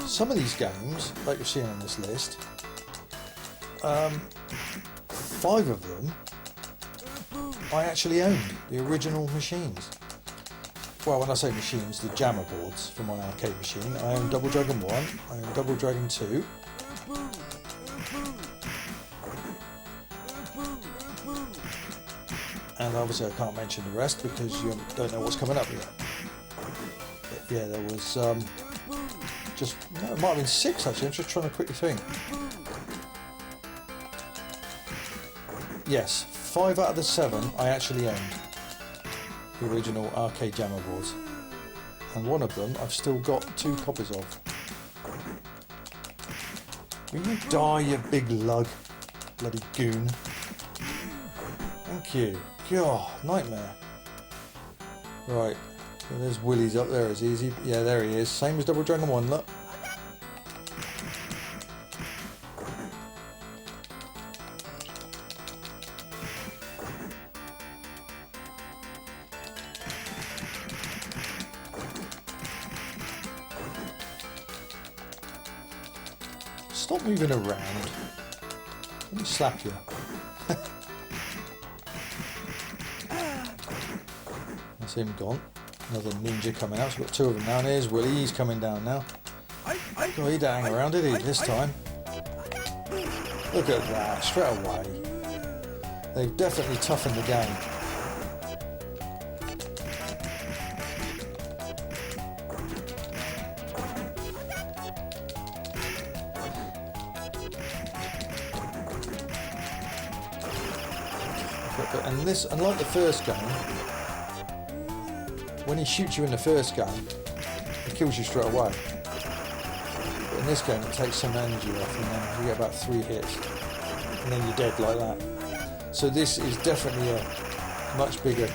Some of these games, like you're seeing on this list, 5 of them I actually owned, the original machines. Well, when I say machines, the jammer boards for my arcade machine. I own Double Dragon 1, I own Double Dragon 2. And obviously I can't mention the rest because you don't know what's coming up yet. But yeah, there was no, it might have been 6 actually, I'm just trying to quickly think. Yes, 5 out of the 7 I actually owned. The original arcade jammer boards. And one of them I've still got 2 copies of. Will you die, you big lug? Bloody goon. Thank you. God, nightmare. Right, so there's Willie's up there, it's easy. Yeah, there he is. Same as Double Dragon 1, look. Stop moving around. Let me slap you. That's him gone. Another ninja coming out. So we've got 2 of them down. Here's Willie. He's coming down now. God, he didn't hang around, did he, this time? Look at that, straight away. They've definitely toughened the game. And this, unlike the first game, when he shoots you in the first game, he kills you straight away. But in this game, it takes some energy off, and then you get about 3 hits, and then you're dead like that. So this is definitely a much bigger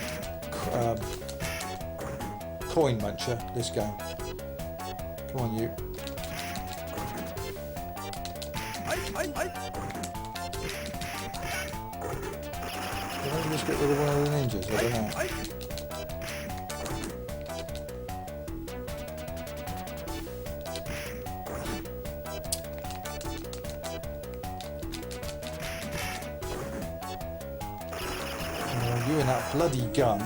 coin muncher. This game. Come on, you. Can I just get rid of one of the ninjas? I don't know. You and that bloody gun.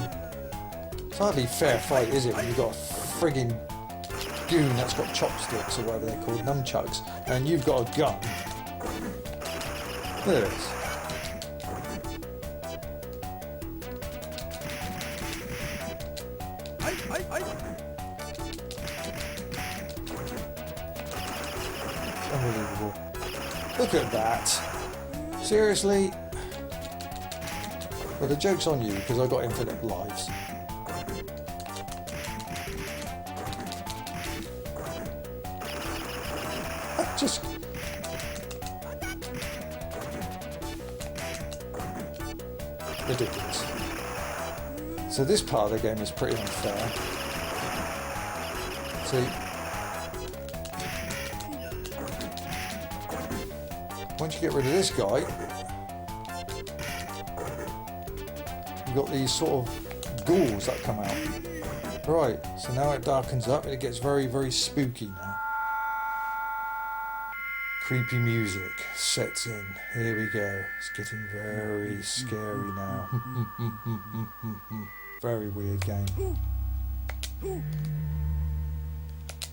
It's hardly a fair fight, is it, when you've got a frigging goon that's got chopsticks or whatever they're called, nunchucks, and you've got a gun. Look at this. Unbelievable. Look at that. Seriously? Well, the joke's on you because I got infinite lives. Just ridiculous. So this part of the game is pretty unfair. See, once you get rid of this guy, you've got these sort of ghouls that come out. Right, so now it darkens up and it gets very, very spooky now. Creepy music sets in. Here we go. It's getting very scary now. Very weird game.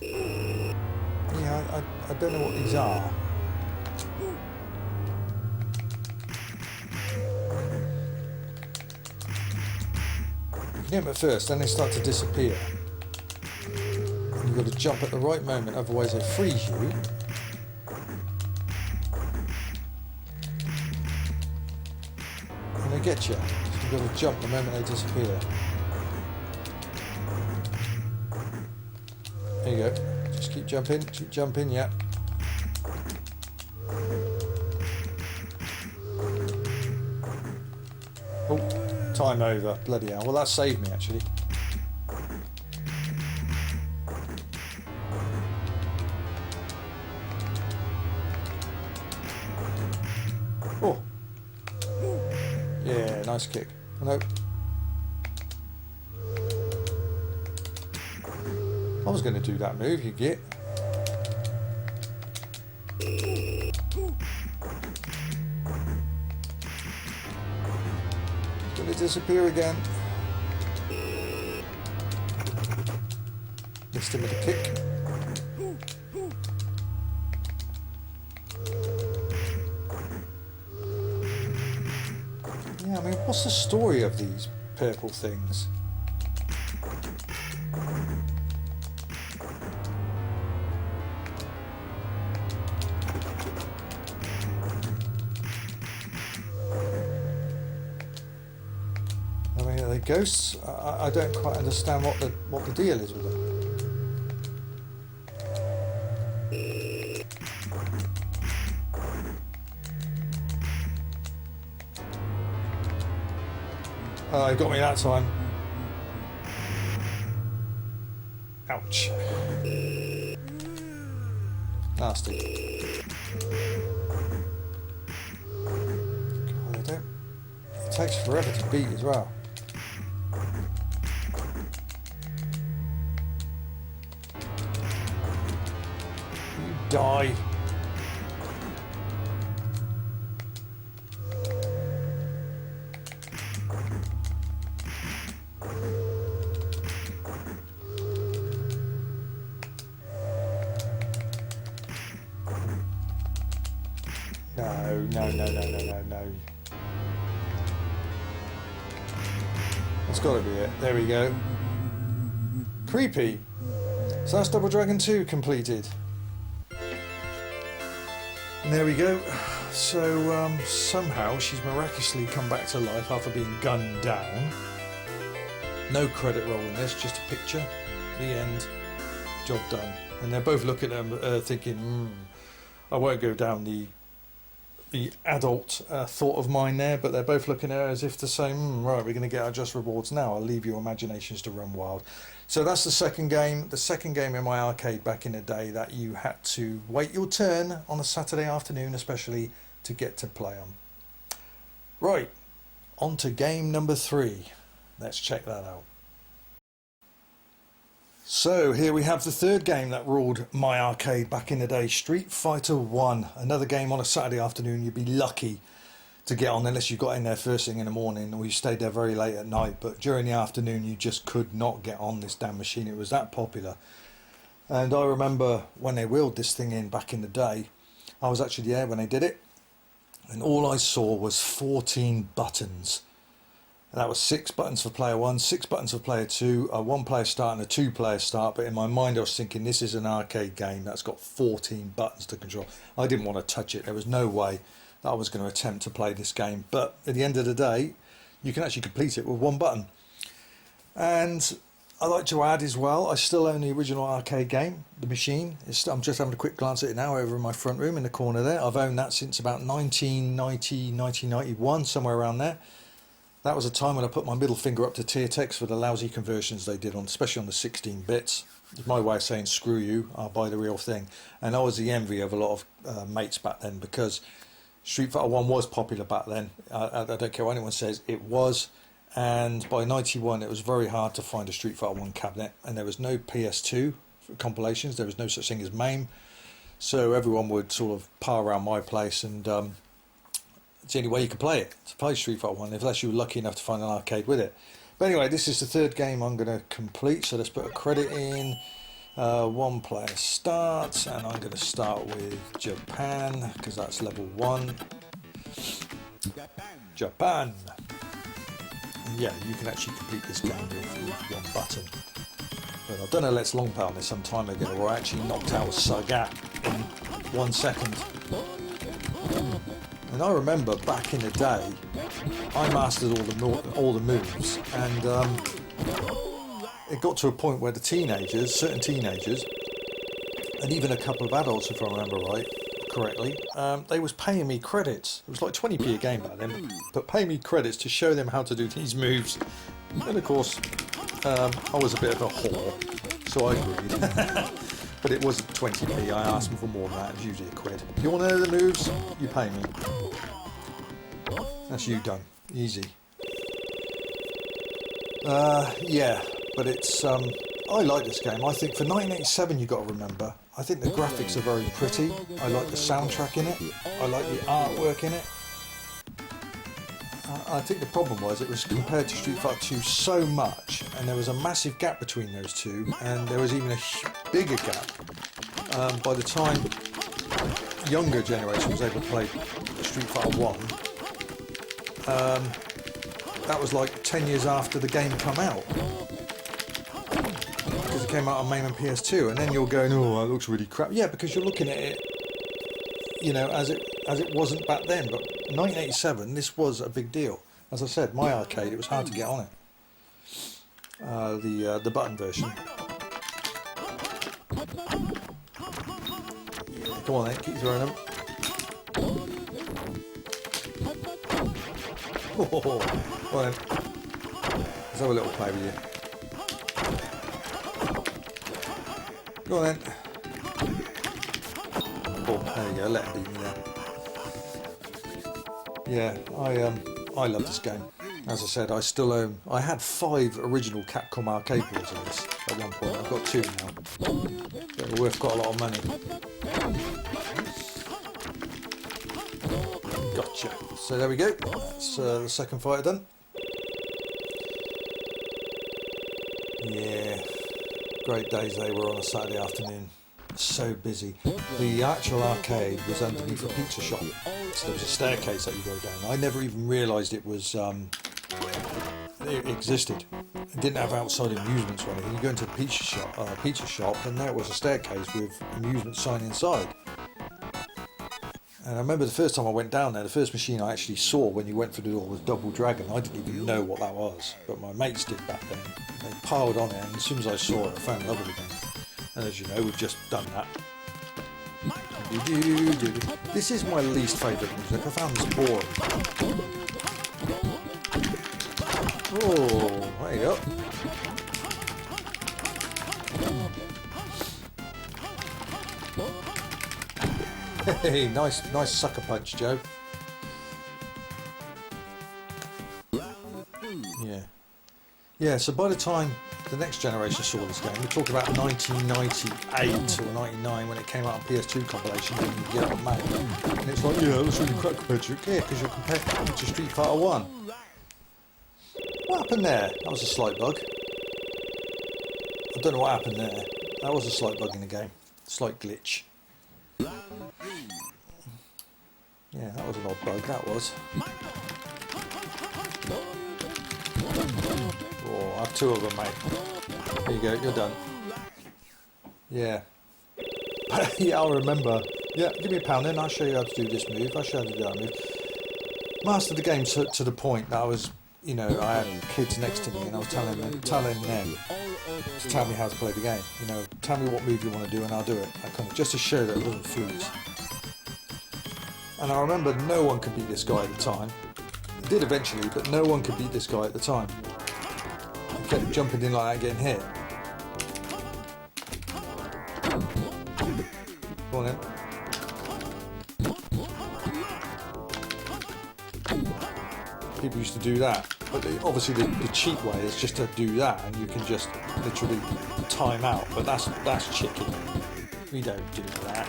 Yeah, I don't know what these are. You can hit them at first, then they start to disappear. And you've got to jump at the right moment, otherwise they freeze you. And they get you. So you've got to jump the moment they disappear. There you go. Just keep jumping, yeah. Oh, time over. Bloody hell. Well, that saved me, actually. Oh. Yeah, nice kick. Nope. I was going to do that move, you get. disappear again. Missed him with a kick. Yeah, I mean, what's the story of these purple things? I mean, are they ghosts? I don't quite understand what the deal is with them. Oh, he got me that time. Ouch. Nasty. God, I don't... It takes forever to beat as well. You die. No. That's got to be it. There we go. Creepy. So that's Double Dragon 2 completed. And there we go. So somehow she's miraculously come back to life after being gunned down. No credit roll in this, just a picture. The end. Job done. And they're both looking at them thinking, I won't go down the adult thought of mine there, but they're both looking at her as if to say, right, we're going to get our just rewards now. I'll leave your imaginations to run wild. So that's the second game. The second game in my arcade back in the day that you had to wait your turn on a Saturday afternoon, especially, to get to play on. Right, on to game number 3. Let's check that out. So here we have the third game that ruled my arcade back in the day, Street Fighter 1. Another game on a Saturday afternoon you'd be lucky to get on unless you got in there first thing in the morning or you stayed there very late at night. But during the afternoon you just could not get on this damn machine. It was that popular. And I remember when they wheeled this thing in back in the day, I was actually there when they did it. And all I saw was 14 buttons. And that was 6 buttons for player 1, 6 buttons for player 2, a 1-player start and a 2-player start. But in my mind I was thinking, this is an arcade game that's got 14 buttons to control. I didn't want to touch it. There was no way that I was going to attempt to play this game. But at the end of the day, you can actually complete it with 1 button. And I like to add as well, I still own the original arcade game, the machine. I'm just having a quick glance at it now over in my front room in the corner there. I've owned that since about 1990, 1991, somewhere around there. That was a time when I put my middle finger up to Teartex for the lousy conversions they did on, especially on the 16 bits. It's my way of saying screw you, I'll buy the real thing. And I was the envy of a lot of mates back then because Street Fighter 1 was popular back then. I don't care what anyone says, it was. And by 91 it was very hard to find a Street Fighter 1 cabinet, and there was no PS2 compilations, there was no such thing as MAME. So everyone would sort of pile around my place, and it's the only way you could play it, to play Street Fighter 1, unless you were lucky enough to find an arcade with it. But anyway, this is the third game I'm going to complete, so let's put a credit in. 1-player start, and I'm going to start with Japan, because that's level 1. Japan! And yeah, you can actually complete this game with 1 button. But I've done a Let's Long Play on this some time ago, where I actually knocked out Sagat in 1 second. And I remember back in the day, I mastered all the moves, and it got to a point where the teenagers, certain teenagers, and even a couple of adults, if I remember correctly, they was paying me credits. It was like 20p a game back then, but paying me credits to show them how to do these moves. And of course, I was a bit of a whore, so I agreed. But it wasn't 20p, I asked them for more than that, it was usually £1. If you want to know the moves, you pay me. That's you done. Easy. Yeah, but it's, I like this game. I think for 1987, you've got to remember, I think the graphics are very pretty. I like the soundtrack in it. I like the artwork in it. I think the problem was it was compared to Street Fighter 2 so much, and there was a massive gap between those two, and there was even a bigger gap by the time younger generation was able to play Street Fighter 1. That was like 10 years after the game come out, because it came out on main and PS2, and then you're going, oh, that looks really crap. Yeah, because you're looking at it, you know, as it wasn't back then. But 1987, this was a big deal. As I said, my arcade, it was hard to get on it. The button version. Yeah, come on then, keep throwing them. Oh, well then, let's have a little play with you. Go on then. Oh, there you go, let it beat me there. Yeah, I love this game. As I said, I still own. I had 5 original Capcom arcade boards of this at one point. I've got 2 now. They're worth quite a lot of money. Gotcha. So there we go. That's the second fighter done. Yeah, great days they were on a Saturday afternoon. So busy. The actual arcade was underneath a pizza shop, so there was a staircase that you go down. I never even realised it was it existed. It didn't have outside amusements or anything. You go into the pizza shop, and there was a staircase with amusement sign inside. And I remember the first time I went down there, the first machine I actually saw when you went through the door was Double Dragon. I didn't even know what that was, but my mates did back then. They piled on it, and as soon as I saw it, I fell in love with the game. And as you know, we've just done that. This is my least favourite music. I found this boring. Oh, there you go. Hey, nice sucker punch, Joe. Yeah, so by the time the next generation saw this game, we're talking about 1998 or 99 when it came out on PS2 compilation, and you get it on Mac. And it's like, yeah, that's really crap compared to because you're comparing it to Street Fighter 1. What happened there? That was a slight bug. I don't know what happened there. That was a slight bug in the game. Slight glitch. Yeah, that was an odd bug, that was. Oh, I have 2 of them, mate. There you go, you're done. Yeah. Yeah, I'll remember. Yeah, give me a pound then, I'll show you how to do this move, I'll show you how to do that move. Mastered the game to the point that I was, you know, I had kids next to me and I was telling them to tell me how to play the game. You know, tell me what move you want to do and I'll do it. I kind of, just to show that it wasn't fools. And I remember no one could beat this guy at the time. He did eventually, but no one could beat this guy at the time. He kept jumping in like that, getting hit. Go on then. People used to do that, but obviously the cheap way is just to do that, and you can just literally time out. But that's chicken. We don't do that.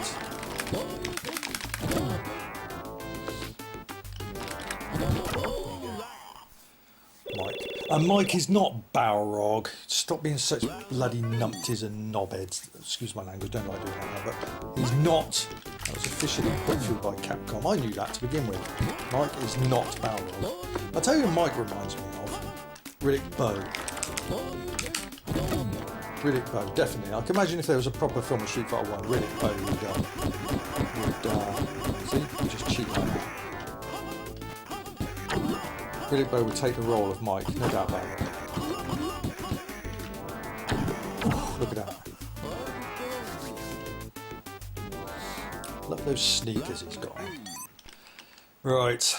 Mike. And Mike is not Balrog. Stop being such bloody numpties and knobheads. Excuse my language, don't like doing that now, but he's not. That was officially put through by Capcom. I knew that to begin with. Mike is not Balrog. I'll tell you who Mike reminds me of. Riddick Bowe. Riddick Bowe, definitely. I can imagine if there was a proper film of Street Fighter 1, Riddick Bowe would see, you just cheat like that. Riddick Bowe would take the role of Mike, no doubt about it. Look at that. Look at those sneakers he's got on. Right.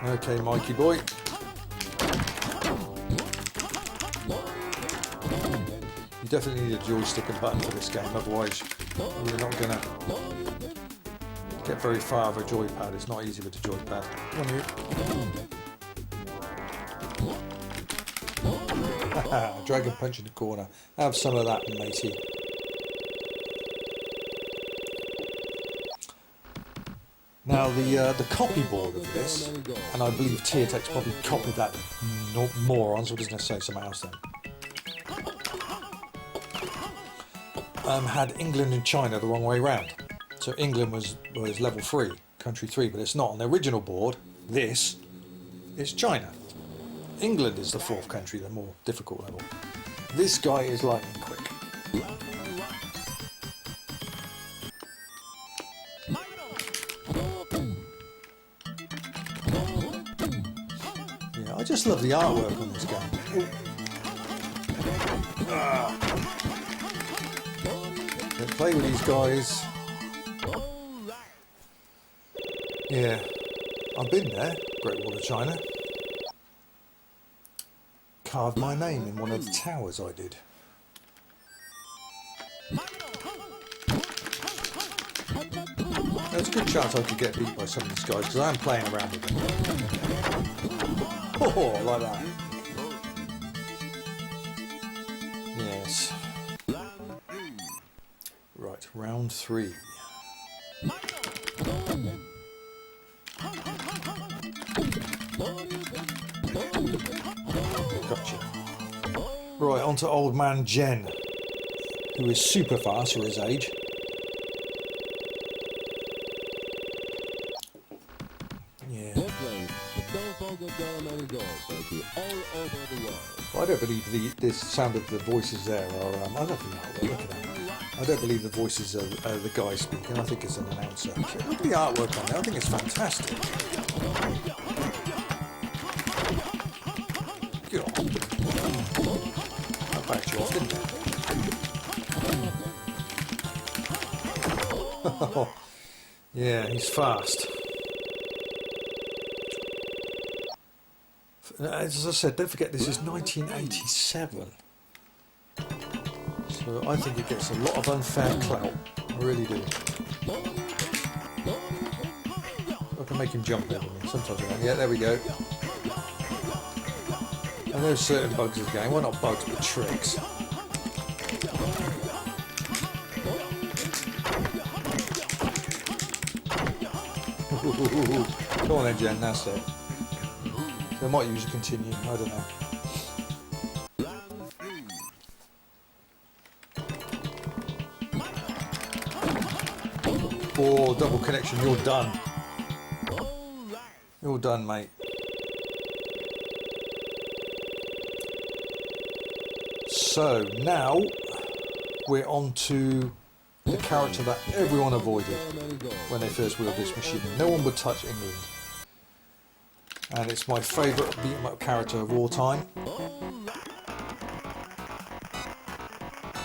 Okay, Mikey boy. You definitely need a joystick and button for this game, otherwise you're not going to get very far with a joypad. It's not easy with the joypad. Come on, you. Dragon punch in the corner. Have some of that, matey. Now the copy board of this, and I believe Teotex probably copied that moron, so doesn't say something else then. Had England and China the wrong way round. So England was level 3, country 3, but it's not. On the original board, this is China. England is the 4th country, the more difficult level. This guy is lightning quick. Yeah, I just love the artwork on this game. Play with these guys. Yeah, I've been there, Great Wall of China. Carved my name in one of the towers I did. There's a good chance I could get beat by some of these guys because I am playing around with them. Oh, like that. Yes. Right, round 3. Gotcha. Right, on to old man Jen, who is super fast for his age. Yeah. I don't believe the sound of the voices there are. I don't think look at that. I don't believe the voices are the guy speaking. I think it's an announcer. Look at the artwork on there. I think it's fantastic. God. That backed you off, didn't it? Yeah, he's fast. As I said, don't forget this is 1987. So I think it gets a lot of unfair clout. I really do. I can make him jump over me. Sometimes I can. Yeah, there we go. And there's certain bugs in the game. Well, not bugs, but tricks. Come on then, Jen, that's it. They might use a continue, I don't know. Oh, double connection, you're done. You're done, mate. So, now we're on to the character that everyone avoided when they first wheeled this machine. No one would touch England. And it's my favourite beat-em-up character of all time.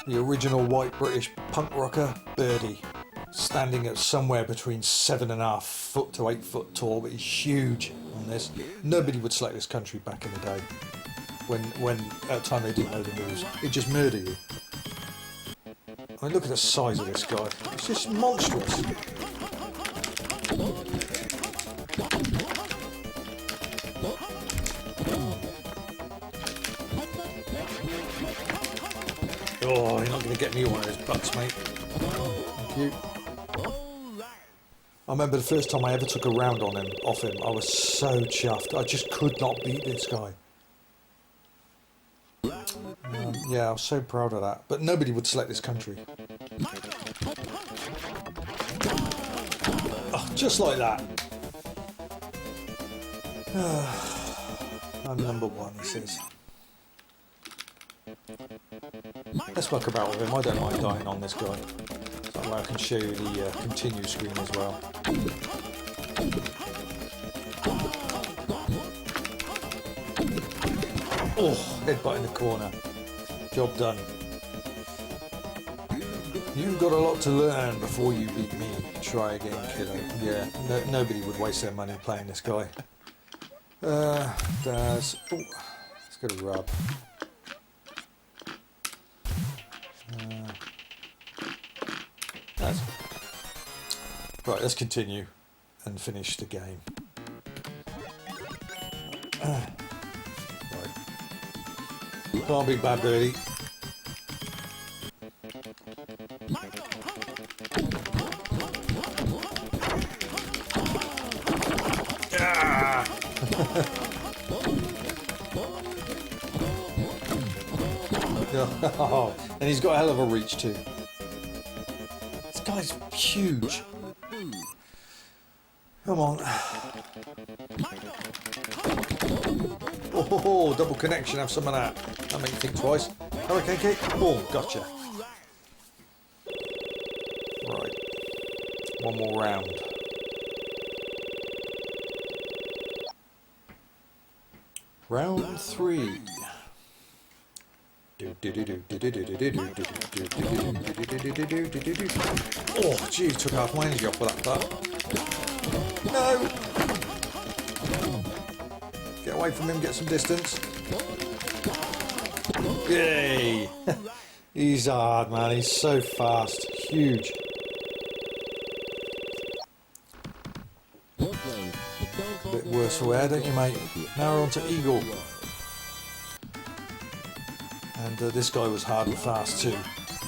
The original white British punk rocker, Birdie. Standing at somewhere between 7.5 foot to 8 foot tall, but he's huge on this. Nobody would select this country back in the day. When at the time they didn't know the moves. It'd just murder you. I mean, look at the size of this guy. It's just monstrous. Oh, you're not going to get me one of those butts, mate. Thank you. I remember the first time I ever took a round on him, off him, I was so chuffed. I just could not beat this guy. Yeah, I was so proud of that. But nobody would select this country. Oh, just like that. I'm number 1, he says. Let's fuck about with him. I don't mind dying on this guy. That way I can show you the continue screen as well. Oh, headbutt in the corner. Job done. You've got a lot to learn before you beat me. Try again, kiddo. Yeah, nobody would waste their money playing this guy. Daz. Oh, let's get a rub. Right, let's continue and finish the game. Right. Come on, big bad birdie. Oh, and he's got a hell of a reach too. This guy's huge. Come on. Oh, double connection, have some of that. That'll make you think twice. Hurricane kick. Boom, gotcha. Right. One more round. Round 3. Oh, gee, took half my energy off with that part. No! Get away from him, get some distance. Yay! He's hard, man. He's so fast. Huge. A bit worse for wear, don't you, mate? Now we're on to Eagle. And this guy was hard and fast too.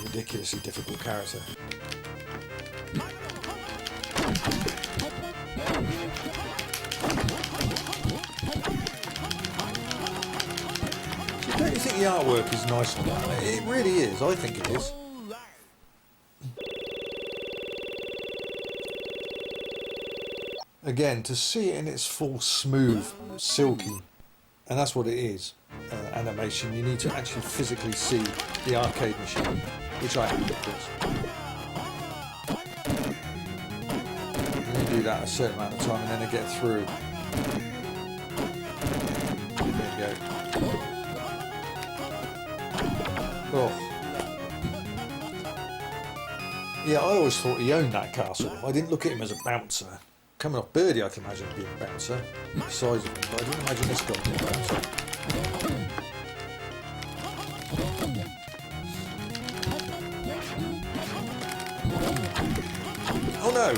Ridiculously difficult character. Don't you think the artwork is nice on that? It really is. I think it is. Again, to see it in its full smooth, silky, and that's what it is. Animation, you need to actually physically see the arcade machine, which I have, of course. You can do that a certain amount of time and then I get through. There you go. Oh. Yeah, I always thought he owned that castle. I didn't look at him as a bouncer. Coming off Birdie, I can imagine being a bouncer. The size of him, but I didn't imagine this guy being a bouncer. Oh no!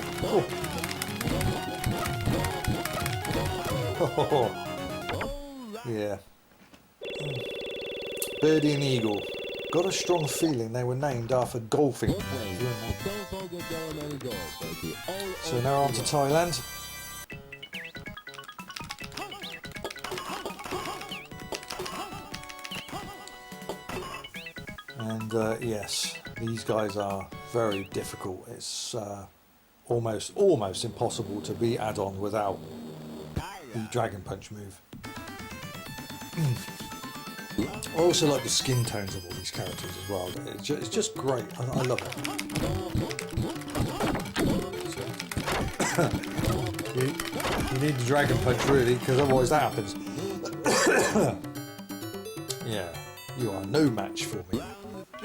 Oh. Yeah. Birdie and Eagle. Got a strong feeling they were named after golfing. So now on to Thailand. And yes, these guys are very difficult. It's almost impossible to beat add-on without the Dragon Punch move. I also like the skin tones of all these characters as well. It's just great. I love it. So, you need the Dragon Punch really, because otherwise that happens. Yeah, you are no match for me,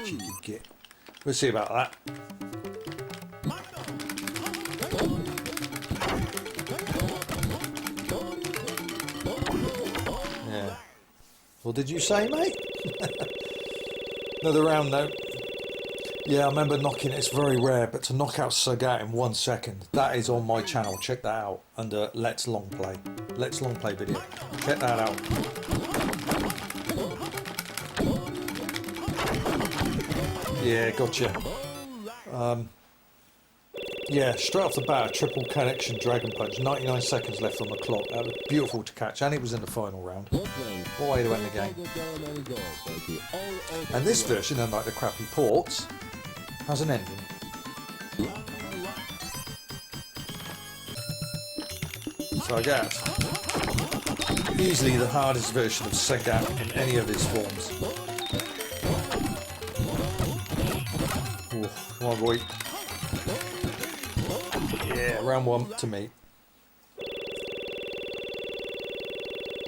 cheeky git. We'll see about that. Yeah. What did you say, mate? Another round though. Yeah, I remember knocking it. It's very rare, but to knock out Sagat in 1 second, that is on my channel. Check that out under Let's Long Play. Let's Long Play video. Check that out. Yeah, gotcha. Yeah, straight off the bat, a triple connection Dragon Punch. 99 seconds left on the clock. That was beautiful to catch, and it was in the final round. What way to end the game. And this version, unlike the crappy ports, has an ending. So I get easily the hardest version of Sagat in any of his forms. Ooh, come on, boy. Yeah, round 1 to me.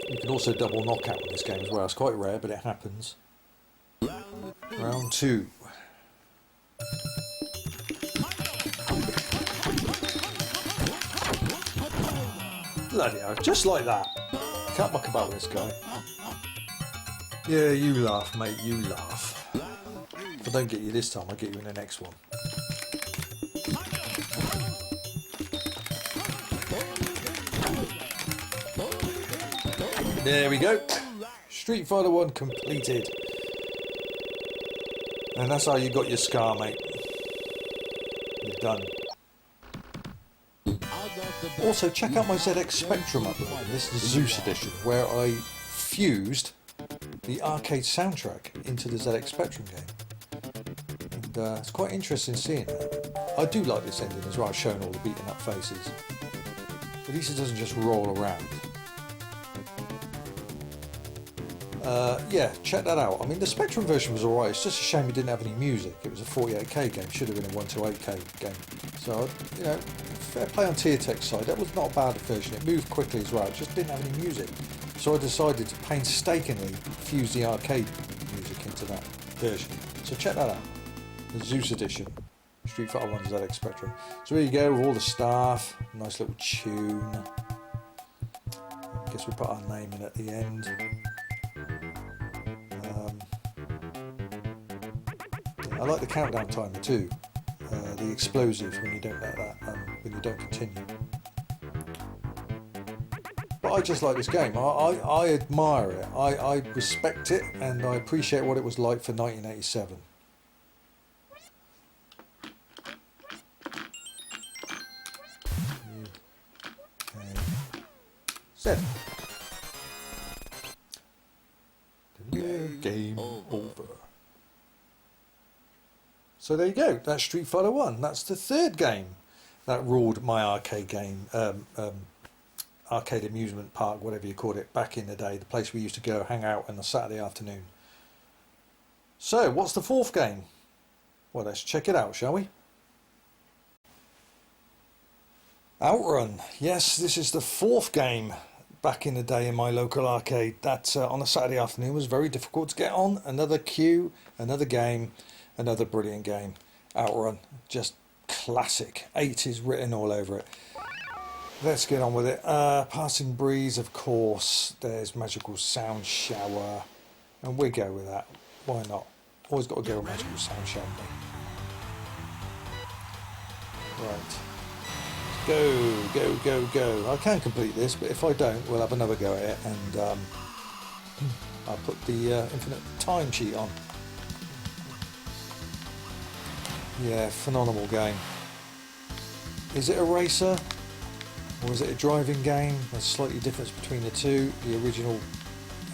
You can also double knockout in this game as well. It's quite rare, but it happens. Round 2. Bloody hell, just like that. Can't muck about with this guy. Yeah, you laugh, mate, you laugh. If I don't get you this time, I'll get you in the next one. There we go. Street Fighter 1 completed. And that's how you got your scar, mate. You're done. Also, check out my ZX Spectrum upload. This is the Zeus edition, where I fused the arcade soundtrack into the ZX Spectrum game. And it's quite interesting seeing that. I do like this ending as well, showing all the beaten up faces. At least it doesn't just roll around. Yeah, check that out. I mean, the Spectrum version was alright. It's just a shame it didn't have any music. It was a 48k game. Should have been a 1 to 8k game. So, you know, fair play on TearTech's side. That was not a bad version. It moved quickly as well. It just didn't have any music. So I decided to painstakingly fuse the arcade music into that version. So check that out. The Zeus edition. Street Fighter 1 ZX Spectrum. So here you go with all the staff. Nice little tune. I guess we put our name in at the end. I like the countdown timer too. The explosive when you don't let that, when you don't continue. But I just like this game. I admire it. I respect it, and I appreciate what it was like for 1987. Z. Game over. So there you go. That's Street Fighter 1. That's the third game that ruled my arcade game, arcade amusement park, whatever you called it, back in the day. The place we used to go hang out on a Saturday afternoon. So what's the fourth game? Well, let's check it out, shall we? Outrun. Yes, this is the fourth game back in the day in my local arcade. That on a Saturday afternoon was very difficult to get on. Another queue, another game. Another brilliant game. Outrun. Just classic. 80s written all over it. Let's get on with it. Passing Breeze, of course. There's Magical Sound Shower. And we go with that. Why not? Always got to go with Magical Sound Shower. Right. Go, go, go, go. I can complete this, but if I don't, we'll have another go at it. And I'll put the infinite time cheat on. Yeah, phenomenal game. Is it a racer or is it a driving game? There's slightly difference between the two. The original,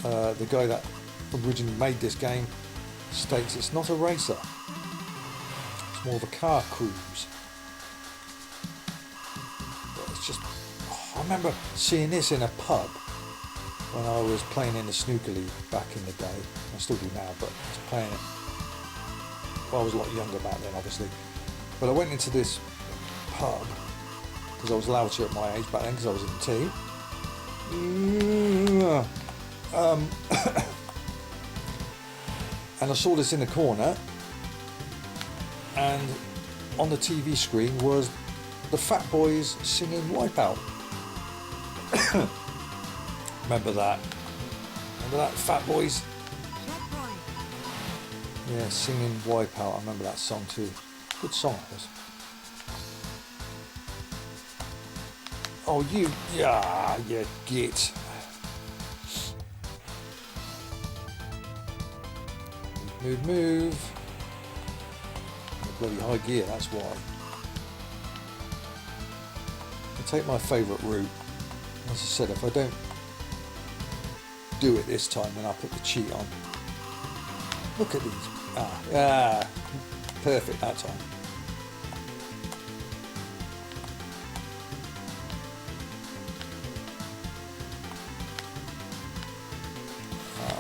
the guy that originally made this game states it's not a racer. It's more of a car cruise. But it's just, I remember seeing this in a pub when I was playing in the snooker league back in the day. I still do now, but I was playing it. Well, I was a lot younger back then, obviously. But I went into this pub because I was allowed to at my age back then because I was in the team. And I saw this in the corner, and on the TV screen was the Fat Boys singing Wipeout. Remember that? Remember that, Fat Boys? Yeah, singing Wipeout. I remember that song too. Good song it was. Oh, you git. Move, move. Bloody high gear, that's why. I'll take my favourite route. As I said, if I don't do it this time, then I'll put the cheat on. Look at these. Perfect that time.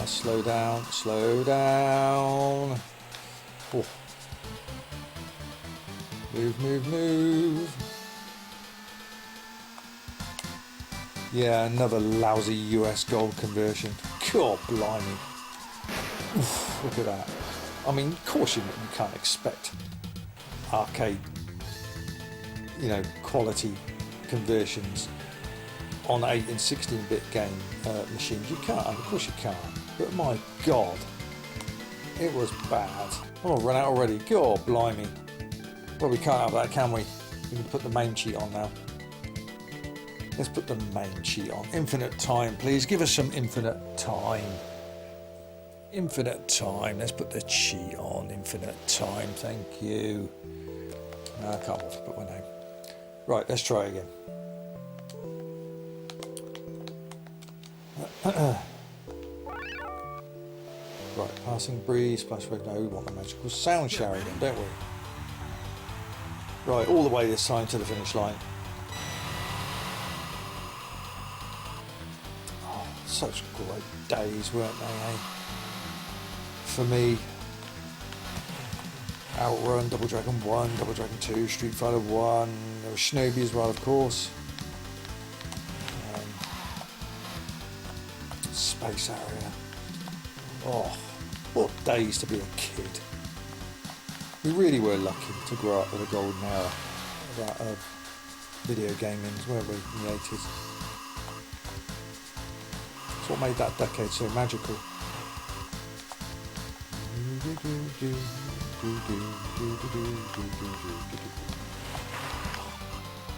Slow down, slow down. Oh. Move, move, move. Yeah, another lousy US gold conversion. God blimey. Oof, look at that. I mean, of course you can't expect arcade, quality conversions on 8 and 16-bit game machines. You can't, of course you can't. But my God, it was bad. Oh, run out already. God blimey. Well, we can't have that, can we? We can put the main cheat on now. Let's put the main cheat on. Infinite time, please. Give us some infinite time. Infinite time. Let's put the cheat on. Infinite time. Thank you. No, I can't bother to put my name. Right, let's try again. Right, passing breeze, splash wave. No, we want the magical sound shower again, don't we? Right, all the way this time to the finish line. Oh, such great days, weren't they, eh? For me, Outrun, Double Dragon 1, Double Dragon 2, Street Fighter 1, there was Shinobi as well, of course. Space Area. Oh, what days to be a kid. We really were lucky to grow up with a golden era of video gaming, weren't we, in the 80s. It's what made that decade so magical.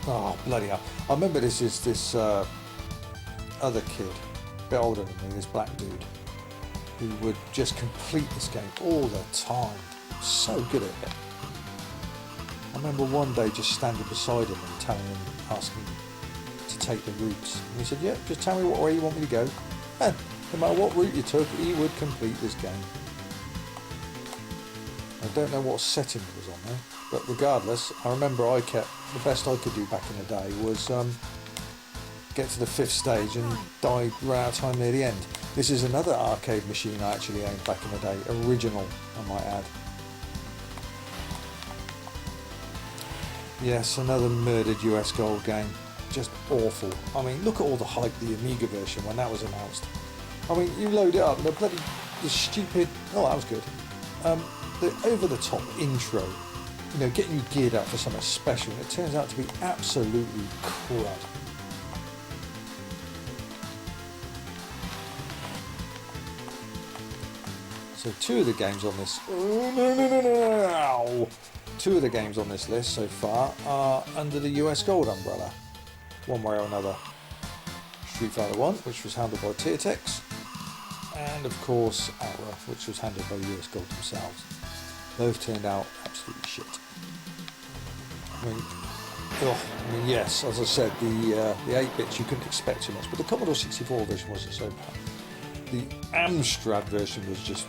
Oh, bloody hell. I remember this other kid, a bit older than me, this black dude, who would just complete this game all the time. So good at it. I remember one day just standing beside him and telling him, asking him to take the routes. And he said, yeah, just tell me what way you want me to go. And no matter what route you took, he would complete this game. I don't know what setting it was on there, but regardless, I remember the best I could do back in the day was get to the 5th stage and die right out of time near the end. This is another arcade machine I actually owned back in the day, original, I might add. Yes, another murdered US gold game, just awful. I mean, look at all the hype, the Amiga version when that was announced. I mean, you load it up and the stupid, oh that was good, the over-the-top intro, you know, getting you geared up for something special, and it turns out to be absolutely crud. So two of the games on this, two of the games on this list so far are under the US Gold umbrella, one way or another. Street Fighter 1, which was handled by Tiertex, and of course Outrun, which was handled by US Gold themselves. Both turned out absolutely shit. I mean, yes, as I said, the 8-bits you couldn't expect too much, but the Commodore 64 version wasn't so bad. The Amstrad version was just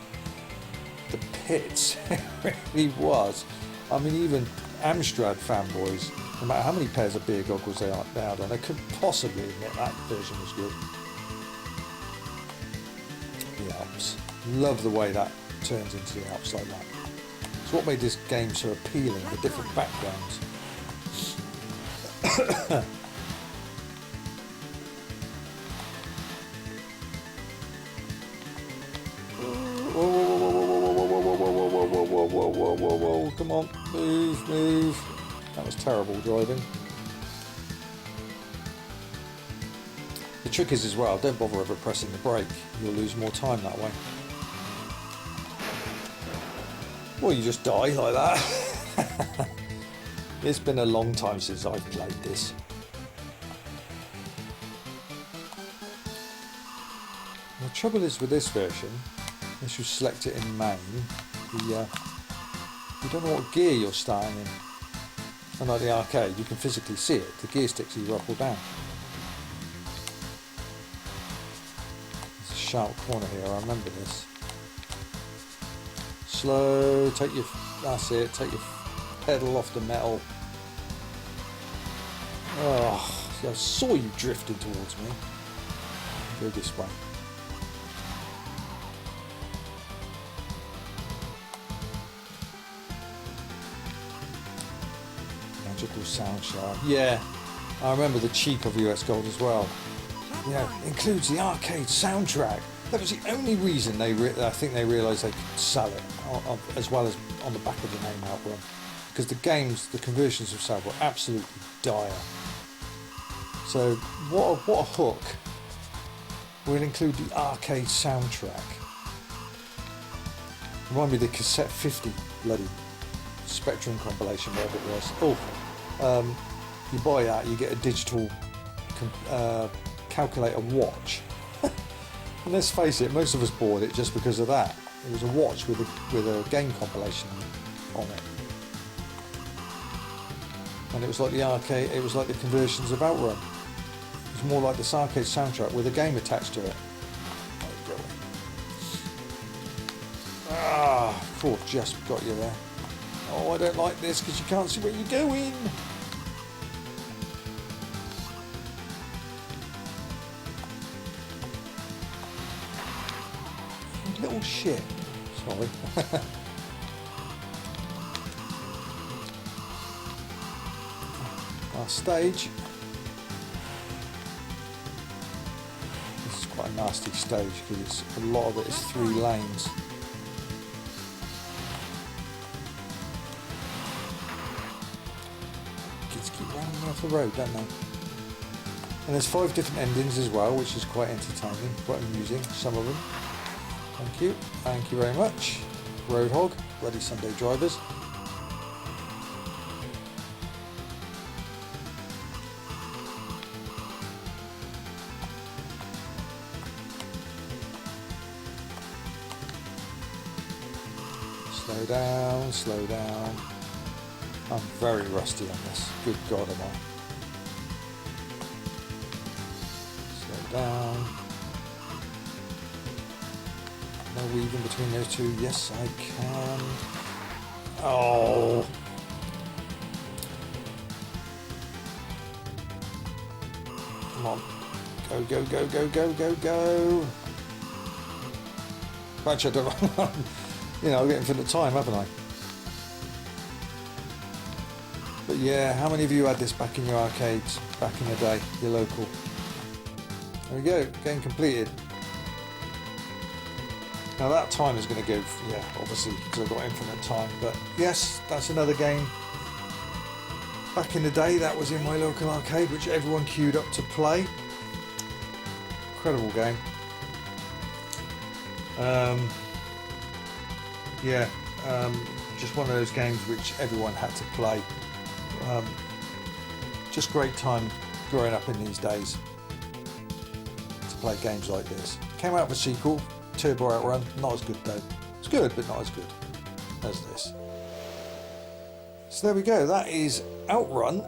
the pits. It really was. I mean, even Amstrad fanboys, no matter how many pairs of beer goggles they had on, they couldn't possibly admit that version was good. The Alps. Love the way that turns into the Alps like that. It's what made this game so appealing, the different backgrounds. Whoa, come on, move. That was terrible driving. The trick is as well, don't bother ever pressing the brake, you'll lose more time that way. Well, you just die like that. It's been a long time since I've played this. The trouble is with this version, once you select it in main, you don't know what gear you're starting in. Unlike the arcade, you can physically see it. The gear sticks either up or down. There's a sharp corner here, I remember this. Slow, that's it, take your pedal off the metal. Oh, I saw you drifting towards me. Go this way. Magical sound shower. Yeah, I remember the cheap of US Gold as well. You know, includes the arcade soundtrack. That was the only reason I think they realised they could sell it, as well as on the back of the name Outrun, because the conversions of Sal were absolutely dire. So what a hook! We'll include the arcade soundtrack. Remind me of the cassette 50 bloody Spectrum compilation, whatever it was. Oh, you buy that, you get a digital calculator watch. And let's face it, most of us bought it just because of that. It was a watch with a game compilation on it. And it was like the arcade, it was like the conversions of Outrun. It was more like this arcade soundtrack with a game attached to it. Ah, poor just got you there. Oh, I don't like this because you can't see where you're going. You little shit. Sorry. Last stage. This is quite a nasty stage because it's a lot of it is 3 lanes. Kids keep running off the road, don't they? And there's 5 different endings as well, which is quite entertaining, quite amusing, some of them. Thank you very much. Roadhog, Bloody Sunday Drivers. Slow down, slow down. I'm very rusty on this. Good God, am I? Slow down. No weaving between those two. Yes, I can. Oh. Come on. Go, go, go, go, go, go, go. Actually, I don't you know, I'm getting infinite time, haven't I? But yeah, how many of you had this back in your arcades, back in the day, your local? There we go, game completed. Now that time is going to go, yeah, obviously, because I've got infinite time. But yes, that's another game. Back in the day, that was in my local arcade, which everyone queued up to play. Incredible game. Yeah, just one of those games which everyone had to play. Just great time growing up in these days to play games like this. Came out with a sequel, Turbo Outrun, not as good though. It's good, but not as good as this. So there we go, that is Outrun.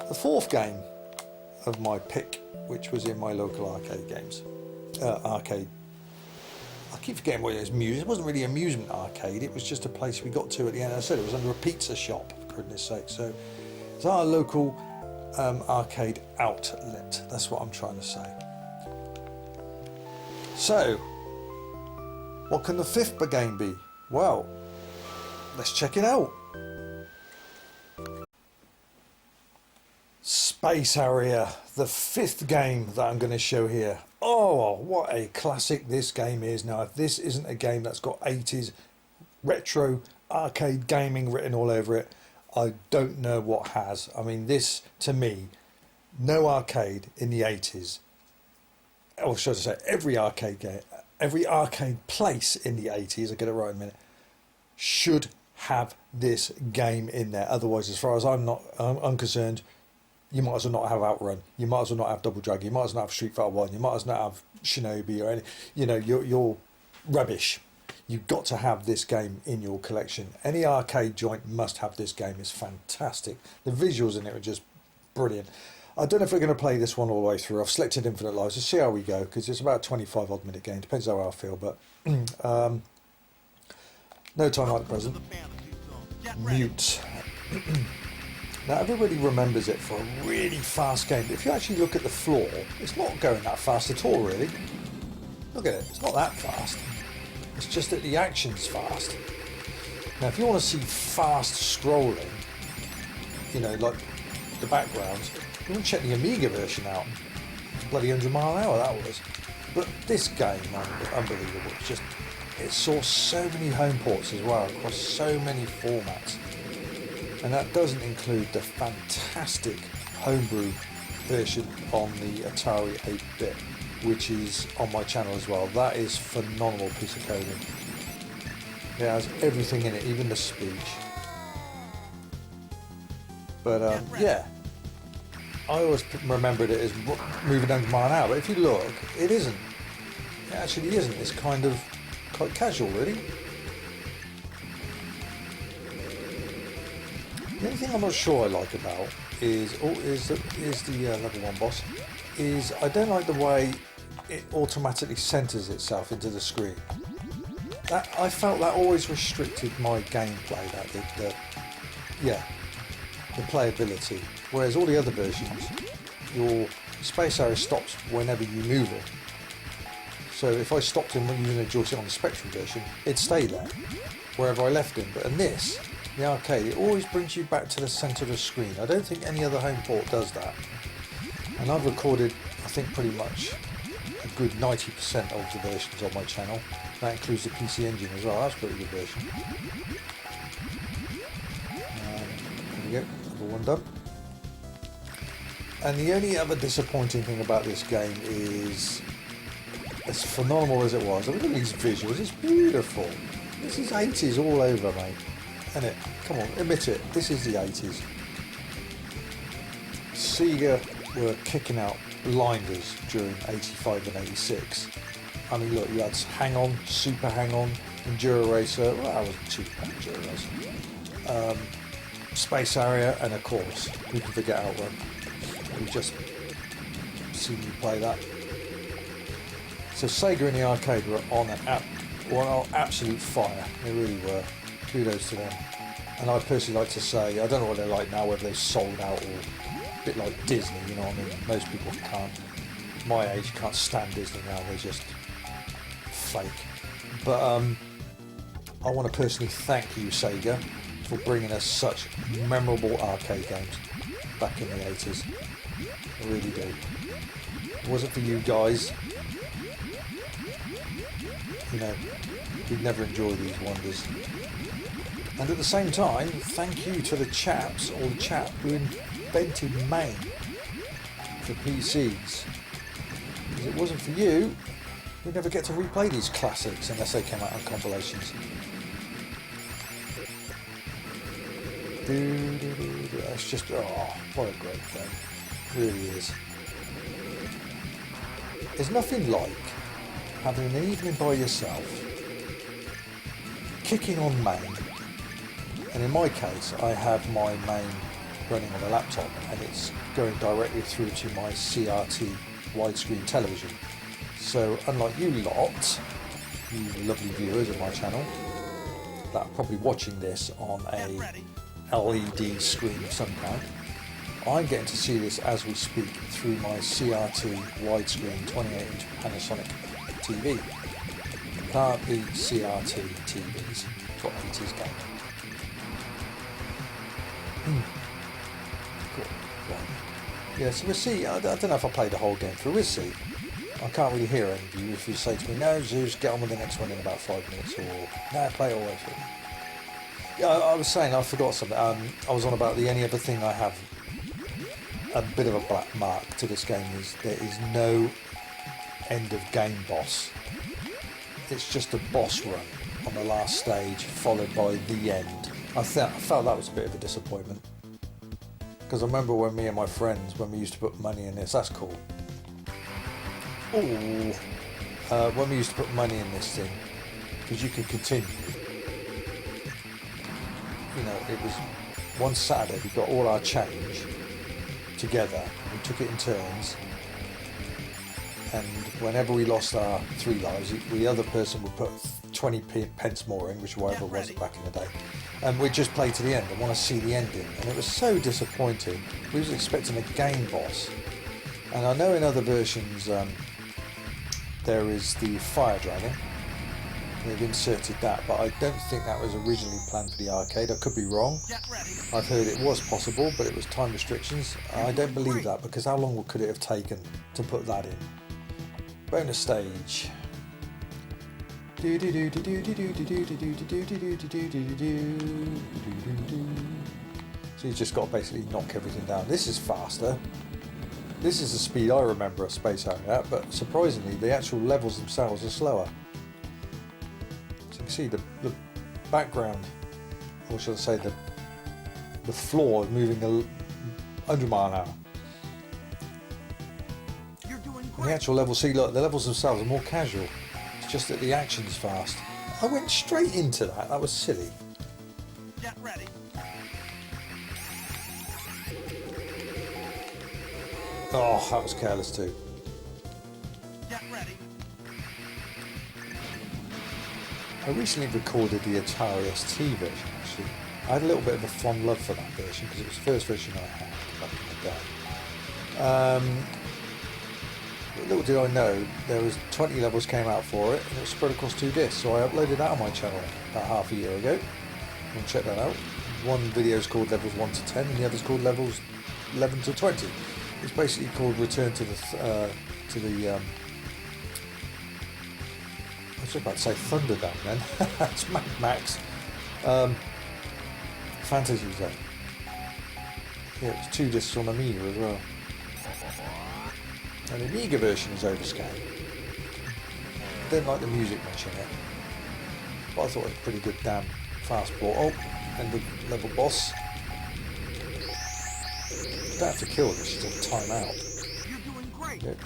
The 4th game of my pick, which was in my local arcade games. Arcade. I keep forgetting what it is. It wasn't really an amusement arcade. It was just a place we got to at the end. I said it was under a pizza shop, for goodness sake. So it's our local arcade outlet. That's what I'm trying to say. So, what can the 5th game be? Well, let's check it out. Space Harrier, the 5th game that I'm going to show here. Oh, what a classic this game is. Now, if this isn't a game that's got 80s retro arcade gaming written all over it, I don't know what has. I mean, this, to me, no arcade in the 80s, or should I say, every arcade game, every arcade place in the 80s, I'll get it right in a minute, should have this game in there. Otherwise, as far as I'm concerned, you might as well not have Outrun. You might as well not have Double Dragon. You might as well not have Street Fighter 1. You might as well not have Shinobi or any. You know, you're rubbish. You've got to have this game in your collection. Any arcade joint must have this game. It's fantastic. The visuals in it are just brilliant. I don't know if we're going to play this one all the way through. I've selected Infinite Lives. Let's see how we go, because it's about a 25 odd minute game. Depends how I feel, but no time like the present. Mute. Now everybody remembers it for a really fast game, but if you actually look at the floor, it's not going that fast at all, really. Look at it, it's not that fast. It's just that the action's fast. Now if you want to see fast scrolling, you know, like the backgrounds, you want to check the Amiga version out. It's bloody 100 mile an hour that was. But this game, unbelievable. It saw so many home ports as well, across so many formats. And that doesn't include the fantastic homebrew version on the Atari 8-bit, which is on my channel as well. That is a phenomenal piece of coding. It has everything in it, even the speech. But yeah, I always remembered it as moving 100 mile an hour, but if you look, it isn't. It actually isn't. It's kind of quite casual, really. The only thing I'm not sure I like about is the level 1 boss, is I don't like the way it automatically centers itself into the screen. That, I felt that always restricted my gameplay, the playability. Whereas all the other versions, your space area stops whenever you move it. So if I stopped him when using a joystick on the Spectrum version, it'd stay there, wherever I left him. But in this, the arcade, it always brings you back to the centre of the screen. I don't think any other home port does that. And I've recorded, I think, pretty much a good 90% of the versions on my channel. That includes the PC Engine as well. That's a pretty good version. There we go, number one done. And the only other disappointing thing about this game is, as phenomenal as it was, I mean, look at these visuals, it's beautiful. This is 80s all over, mate. Isn't it? Come on, admit it, this is the 80s. Sega were kicking out blinders during 85 and 86. I mean, look, you had Hang On, Super Hang On, Enduro Racer, well, that wasn't too bad, Enduro Racer. Space Area, and of course, who can forget Outrun? We've just seen you play that. So Sega in the arcade were on absolute fire. They really were. Kudos to them. And I personally like to say, I don't know what they're like now, whether they've sold out or a bit like Disney, you know what I mean? Most people can't, my age, can't stand Disney now. They're just fake. But I want to personally thank you, Sega, for bringing us such memorable arcade games back in the 80s. I really do. If it wasn't for you guys, you know, we'd never enjoy these wonders. And at the same time, thank you to the chaps, or the chap who invented MAME for PCs. Because it wasn't for you, we'd never get to replay these classics unless they came out on compilations. That's just, oh, what a great game. Really is. There's nothing like having an evening by yourself, kicking on MAME, and in my case I have my MAME running on a laptop and it's going directly through to my CRT widescreen television. So unlike you lot, you lovely viewers of my channel, that are probably watching this on a LED screen of some kind, I'm getting to see this as we speak through my CRT widescreen 28-inch Panasonic TV. Can't be CRT TVs. That's what 80s game. Cool. Right. Yeah, so we'll see. I don't know if I played the whole game through. We'll see. I can't really hear any of you if you say to me, no, Zeus, get on with the next one in about 5 minutes, or no, play it all the way through. Yeah, I was saying, I forgot something. I was on about the only other thing I have a bit of a black mark to this game is there is no end of game boss. It's just a boss run on the last stage followed by the end. I felt that was a bit of a disappointment, because I remember when me and my friends, when we used to put money in this, that's cool. When we used to put money in this thing, because you could continue. You know, it was one Saturday we got all our change together, we took it in turns, and whenever we lost our 3 lives, the other person would put 20 pence more in, which whatever it was back in the day, and we'd just play to the end and want to see the ending, and it was so disappointing. We was expecting a game boss, and I know in other versions there is the fire dragon. They've inserted that, but I don't think that was originally planned for the arcade. I could be wrong. I've heard it was possible, but it was time restrictions. I don't believe that, because how long could it have taken to put that in? Bonus stage. So you just got to basically knock everything down. This is faster. This is the speed I remember a Space Area at, but surprisingly the actual levels themselves are slower. See the background, or should I say the floor, moving 100 mile an hour. And the actual level, see, look, the levels themselves are more casual. It's just that the action's fast. I went straight into that. That was silly. Get ready. Oh, that was careless too. Get ready. I recently recorded the Atari ST version, actually. I had a little bit of a fond love for that version because it was the first version I had back in the day. Little did I know, there was 20 levels came out for it, and it was spread across 2 discs, so I uploaded that on my channel about half a year ago. You can check that out. One video is called Levels 1 to 10, and the other is called Levels 11 to 20. It's basically called Return to the I was about to say Thunderdome then. It's Mad Max. Fantasy Zone. Yeah, it's 2 discs on Amiga as well. And the Amiga version is overscanned. Don't like the music much in it. But I thought it was pretty good, damn fast ball. Oh, and the level boss. Don't have to kill this, just time out. You're doing great. Yep.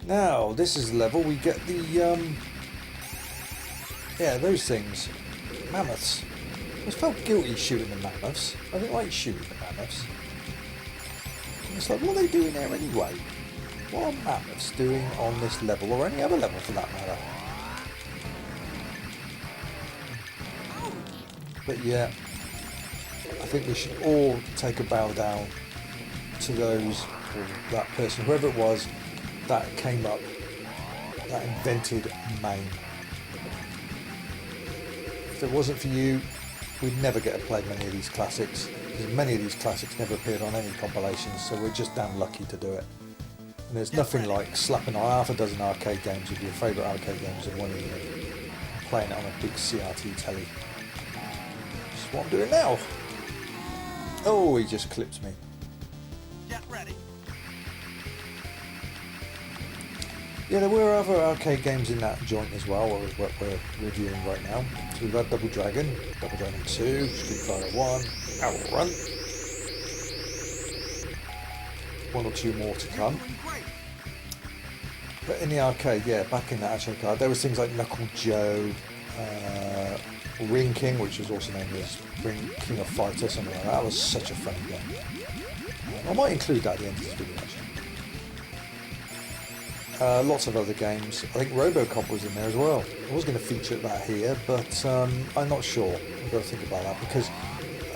Now, this is the level we get the, yeah, those things. Mammoths. I felt guilty shooting the mammoths. I didn't like shooting the mammoths. And it's like, what are they doing there anyway? What are mammoths doing on this level, or any other level for that matter? But yeah, I think we should all take a bow down to those, or that person, whoever it was, that came up, that invented MAME. If it wasn't for you, we'd never get to play many of these classics, because many of these classics never appeared on any compilations, so we're just damn lucky to do it. And there's nothing like slapping on half a dozen arcade games of your favourite arcade games in one evening, and playing it on a big CRT telly. Which is what I'm doing now. Oh, he just clipped me. Get ready. Yeah, there were other arcade games in that joint as well, what we're reviewing right now. So we've had Double Dragon 2, Street Fighter 1, Outrun. 1 or 2 more to come. But in the arcade, yeah, back in that arcade, there was things like Knuckle Joe, Ring King, which was also known as Ring King of Fighter, something like that. That was such a fun game. I might include that at the end of this video, actually. Lots of other games. I think Robocop was in there as well. I was going to feature that here, but I'm not sure. I've got to think about that, because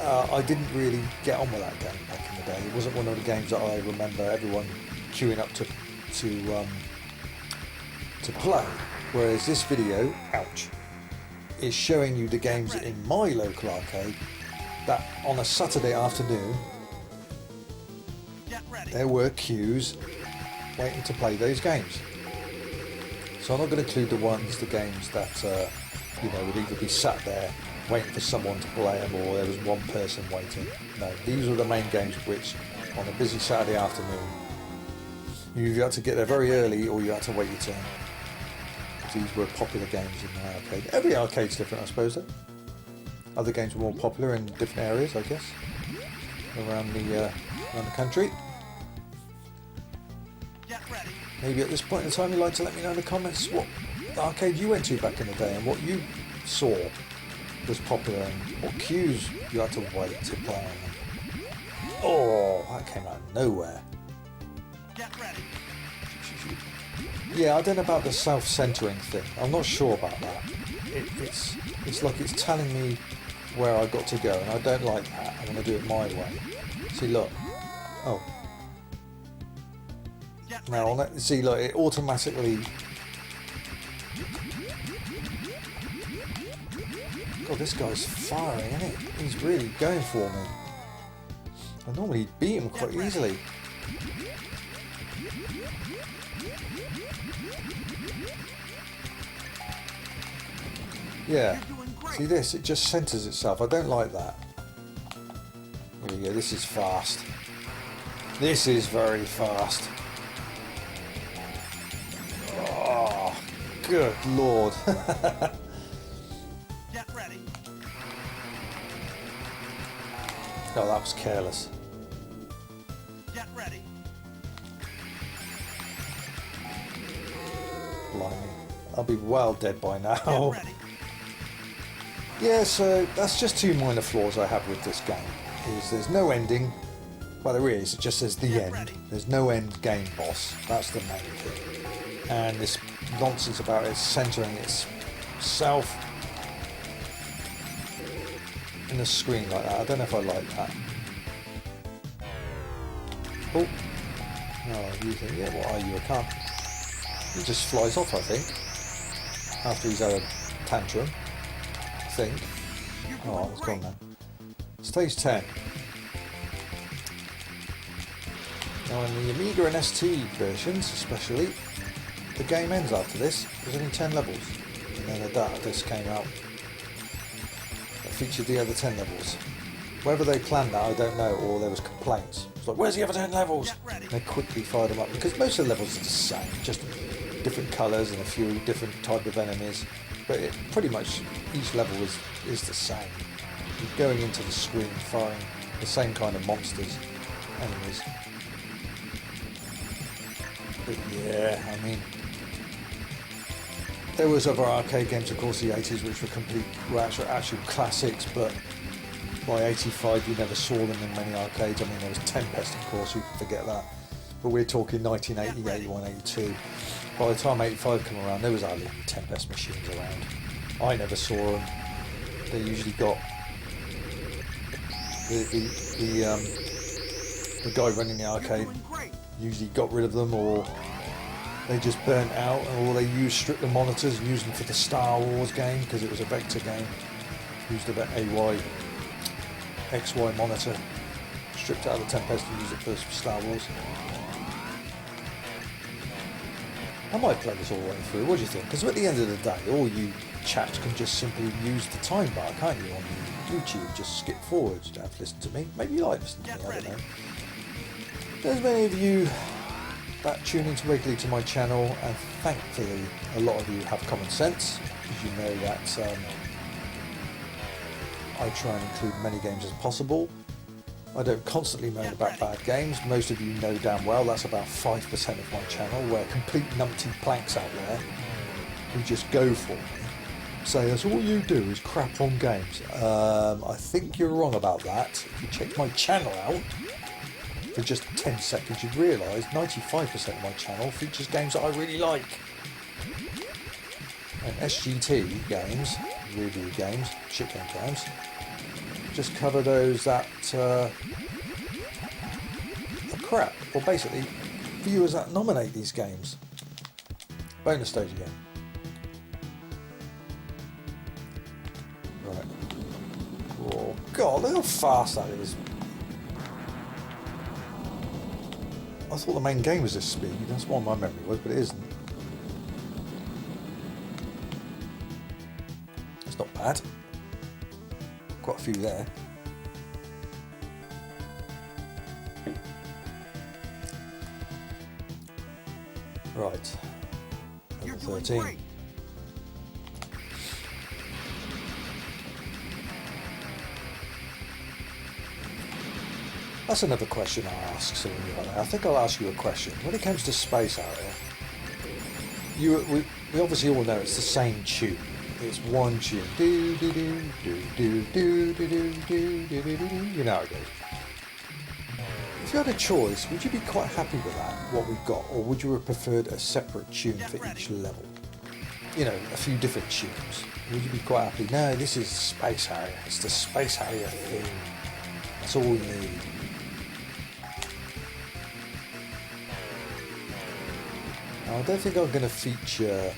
I didn't really get on with that game back in the day. It wasn't one of the games that I remember everyone queuing up to play. Whereas this video, ouch, is showing you the games in my local arcade that on a Saturday afternoon there were queues waiting to play those games. So I'm not going to include the games that would either be sat there waiting for someone to play them, or there was one person waiting. No, these were the main games which, on a busy Saturday afternoon, you either had to get there very early or you had to wait your turn. These were popular games in the arcade. Every arcade's different, I suppose, though. Other games were more popular in different areas, I guess, around the country. Maybe at this point in time you'd like to let me know in the comments what arcade you went to back in the day and what you saw was popular and what queues you had to wait to play on them. Oh, that came out of nowhere. Get ready. Yeah, I don't know about the self-centering thing. I'm not sure about that. It's like it's telling me where I got to go, and I don't like that. I want to do it my way. See, look. Oh. Now, see, look, it automatically... God, this guy's firing, isn't it? He's really going for me. I normally beat him quite easily. Yeah, see this, it just centers itself. I don't like that. Here we go, this is fast. This is very fast. Oh, good lord. Get ready. Oh, that was careless. Get ready. Blimey. I'll be well dead by now. Get ready. Yeah, so that's just 2 minor flaws I have with this game. Is there's no ending. Well, there is, it just says the end. There's no end game boss. That's the main thing. And this nonsense about it centering its self in the screen like that. I don't know if I like that. Oh, no, you think, yeah, what are you, a car? He just flies off, I think, after he's had a tantrum, I think. Oh, it's gone now. Stage 10. Now in the Amiga and ST versions especially, the game ends after this. There's only 10 levels. And then a data disc came out that featured the other 10 levels. Whether they planned that, I don't know, or there was complaints. It's like, where's the other 10 levels? And they quickly fired them up, because most of the levels are the same, just different colours and a few different type of enemies. But it, pretty much each level is the same. You're going into the screen, firing the same kind of monsters, enemies. But yeah, I mean, there was other arcade games, of course, the 80s, which were actual classics, but by 85 you never saw them in many arcades. I mean, there was Tempest, of course, you can forget that. But we're talking 1980, 81, 82. By the time 85 come around, there was hardly Tempest machines around. I never saw them. They usually got the guy running the arcade usually got rid of them, or they just burnt out, or they stripped the monitors and used them for the Star Wars game, because it was a vector game. Used a AY, XY monitor, stripped out of the Tempest and used it for Star Wars. I might play this all the way through. What do you think? Because at the end of the day, all you chaps can just simply use the time bar, can't you, on YouTube? Just skip forwards. You don't have to listen to me. Maybe you like listening to me, I don't know. There's many of you that tune into regularly to my channel, and thankfully a lot of you have common sense, because you know that I try and include many games as possible. I don't constantly moan about bad games. Most of you know damn well that's about 5% of my channel, where complete numpty planks out there who just go for me say that's all you do is crap on games. I think you're wrong about that. If you check my channel out for just 10 seconds, you'd realise 95% of my channel features games that I really like. And SGT games, review games, shit game games, just cover those that are crap, or basically viewers that nominate these games. Bonus stage again. Right. Oh god, look how fast that is. I thought the main game was this speed, that's what my memory was, but it isn't. It's not bad. Quite a few there. Right. Level 13. That's another question I ask someone. I think I'll ask you a question. When it comes to Space Harrier, we obviously all know it's the same tune. It's one tune. Do do do do do do do do do do do do. You know how it goes. If you had a choice, would you be quite happy with that, what we've got, or would you have preferred a separate tune for each level? You know, a few different tunes. Would you be quite happy? No, this is Space Harrier. It's the Space Harrier theme. That's all we need. I don't think I'm going to feature.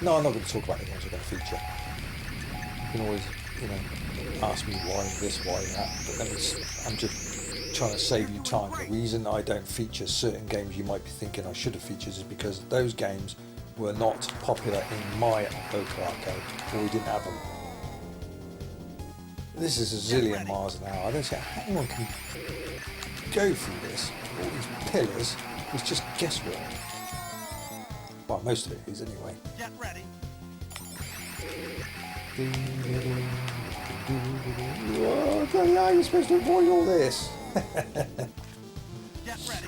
No, I'm not going to talk about the games I'm going to feature. You can always, ask me why this, why that. But I'm just trying to save you time. The reason I don't feature certain games you might be thinking I should have featured is because those games were not popular in my local arcade, or we didn't have them. This is a zillion miles an hour. I don't see how anyone can go through this. All these pillars. It's just guesswork. Well, most of it is anyway. Get ready. What the hell are you supposed to avoid all this? Get ready.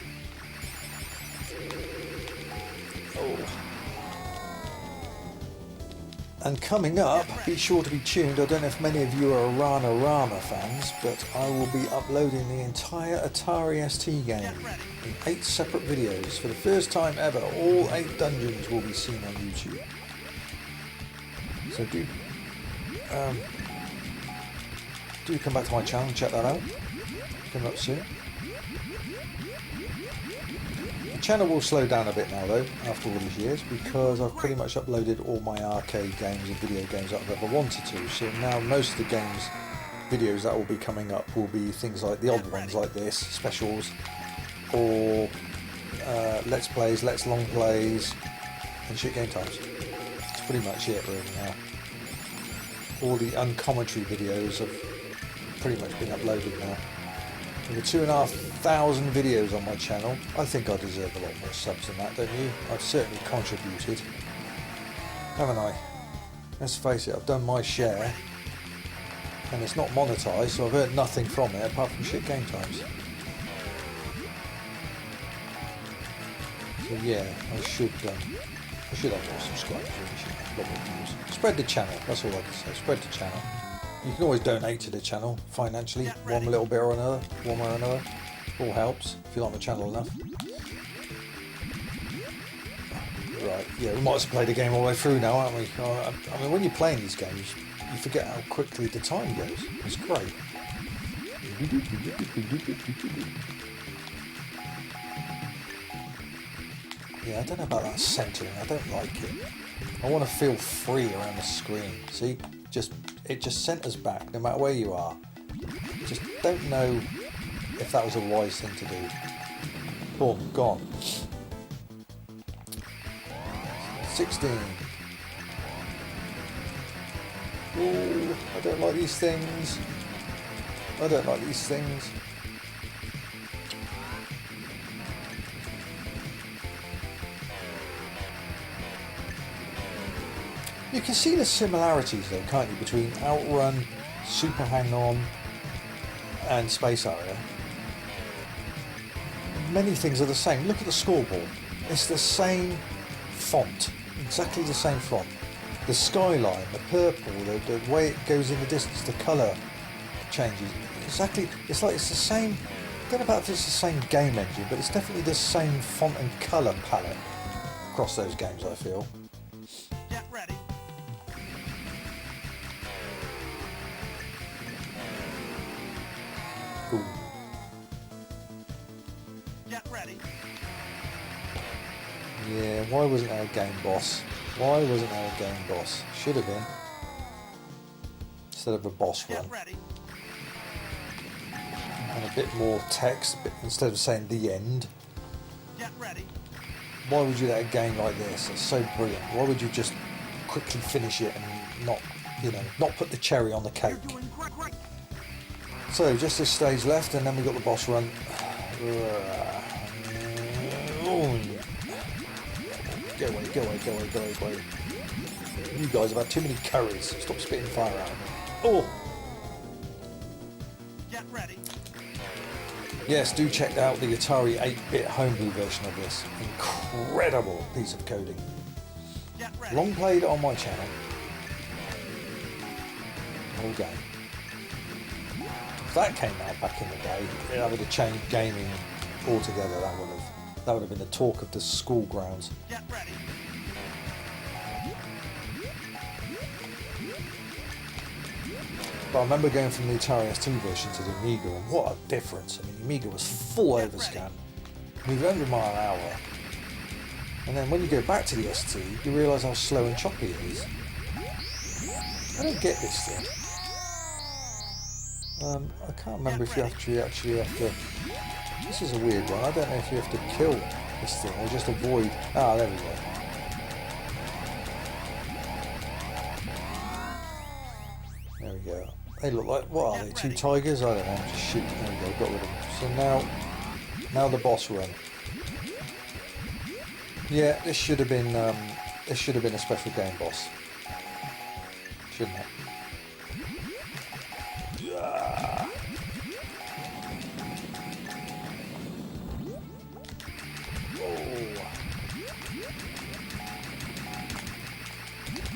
Oh. And coming up, be sure to be tuned. I don't know if many of you are Rana Rama fans, but I will be uploading the entire Atari ST game in 8 separate videos. For the first time ever, all 8 dungeons will be seen on YouTube. So do come back to my channel and check that out. Coming up soon. The channel will slow down a bit now though, after all these years, because I've pretty much uploaded all my arcade games and video games that I've ever wanted to. So now most of the games, videos that will be coming up will be things like the odd ones like this, specials, or let's plays, let's long plays, and shit game times. That's pretty much it really now. All the uncommentary videos have pretty much been uploaded now. Over 2,500 videos on my channel. I think I deserve a lot more subs than that, don't you? I've certainly contributed, haven't I? Let's face it, I've done my share, and it's not monetized, so I've earned nothing from it apart from shit game times. So yeah, I should have more subscribers. Really, shouldn't I? A lot more views. Spread the channel. That's all I can say. Spread the channel. You can always donate to the channel financially, one little bit or another, one way or another. All helps if you like my channel enough. Right, yeah, we might as well play the game all the way through now, aren't we? I mean, when you're playing these games, you forget how quickly the time goes. It's great. Yeah, I don't know about that centering. I don't like it. I want to feel free around the screen. See, it just centers back no matter where you are. Just don't know if that was a wise thing to do. Boom, gone. 16. Ooh, I don't like these things. I don't like these things. You can see the similarities though, can't you, between Outrun, Super Hang-On and Space Harrier. Many things are the same. Look at the scoreboard. It's the same font, exactly the same font. The skyline, the purple, the way it goes in the distance, the colour changes. Exactly, it's like it's the same, I don't know about if it's the same game engine, but it's definitely the same font and colour palette across those games, I feel. Get ready. Ooh. Get ready. Yeah, why wasn't there a game boss? Why wasn't there a game boss? Should have been. Instead of a boss run. Get ready. And a bit more text, instead of saying the end. Get ready. Why would you let a game like this? It's so brilliant. Why would you just quickly finish it and not, you know, not put the cherry on the cake? You're doing great. So just this stage left, and then we got the boss run. Go away, go away, go away, go away, go away. You guys have had too many curries. Stop spitting fire out of me. Oh! Get ready. Yes, do check out the Atari 8-bit homebrew version of this. Incredible piece of coding. Get ready. Long played on my channel. Whole game. If that came out back in the day, that would have changed gaming altogether. That would have been the talk of the school grounds. Get ready. But I remember going from the Atari ST version to the Amiga, and what a difference. I mean, the Amiga was full overscan, moving 100 mile an hour. And then when you go back to the ST, you realise how slow and choppy it is. I don't get this thing. I can't remember if you actually have to... This is a weird one. I don't know if you have to kill this thing or just avoid... Ah, there we go. There we go. They look like... What are they? Two tigers? I don't know. Just shoot. There we go. Got rid of them. So now the boss run. Yeah, this should have been a special game boss. Shouldn't it?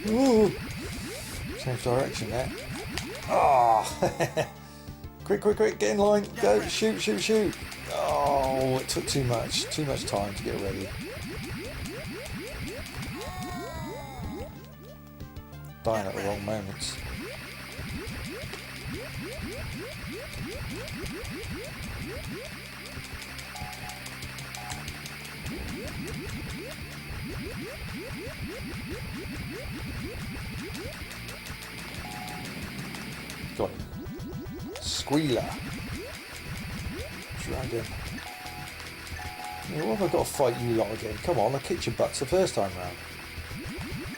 Ooh. Change direction there. Oh. Quick, get in line, go, shoot. Oh, it took too much time to get ready. Dying at the wrong moments. Got him. Squealer. Dragon. Yeah, what have I got to fight you lot again? Come on, I kicked your butts the first time round.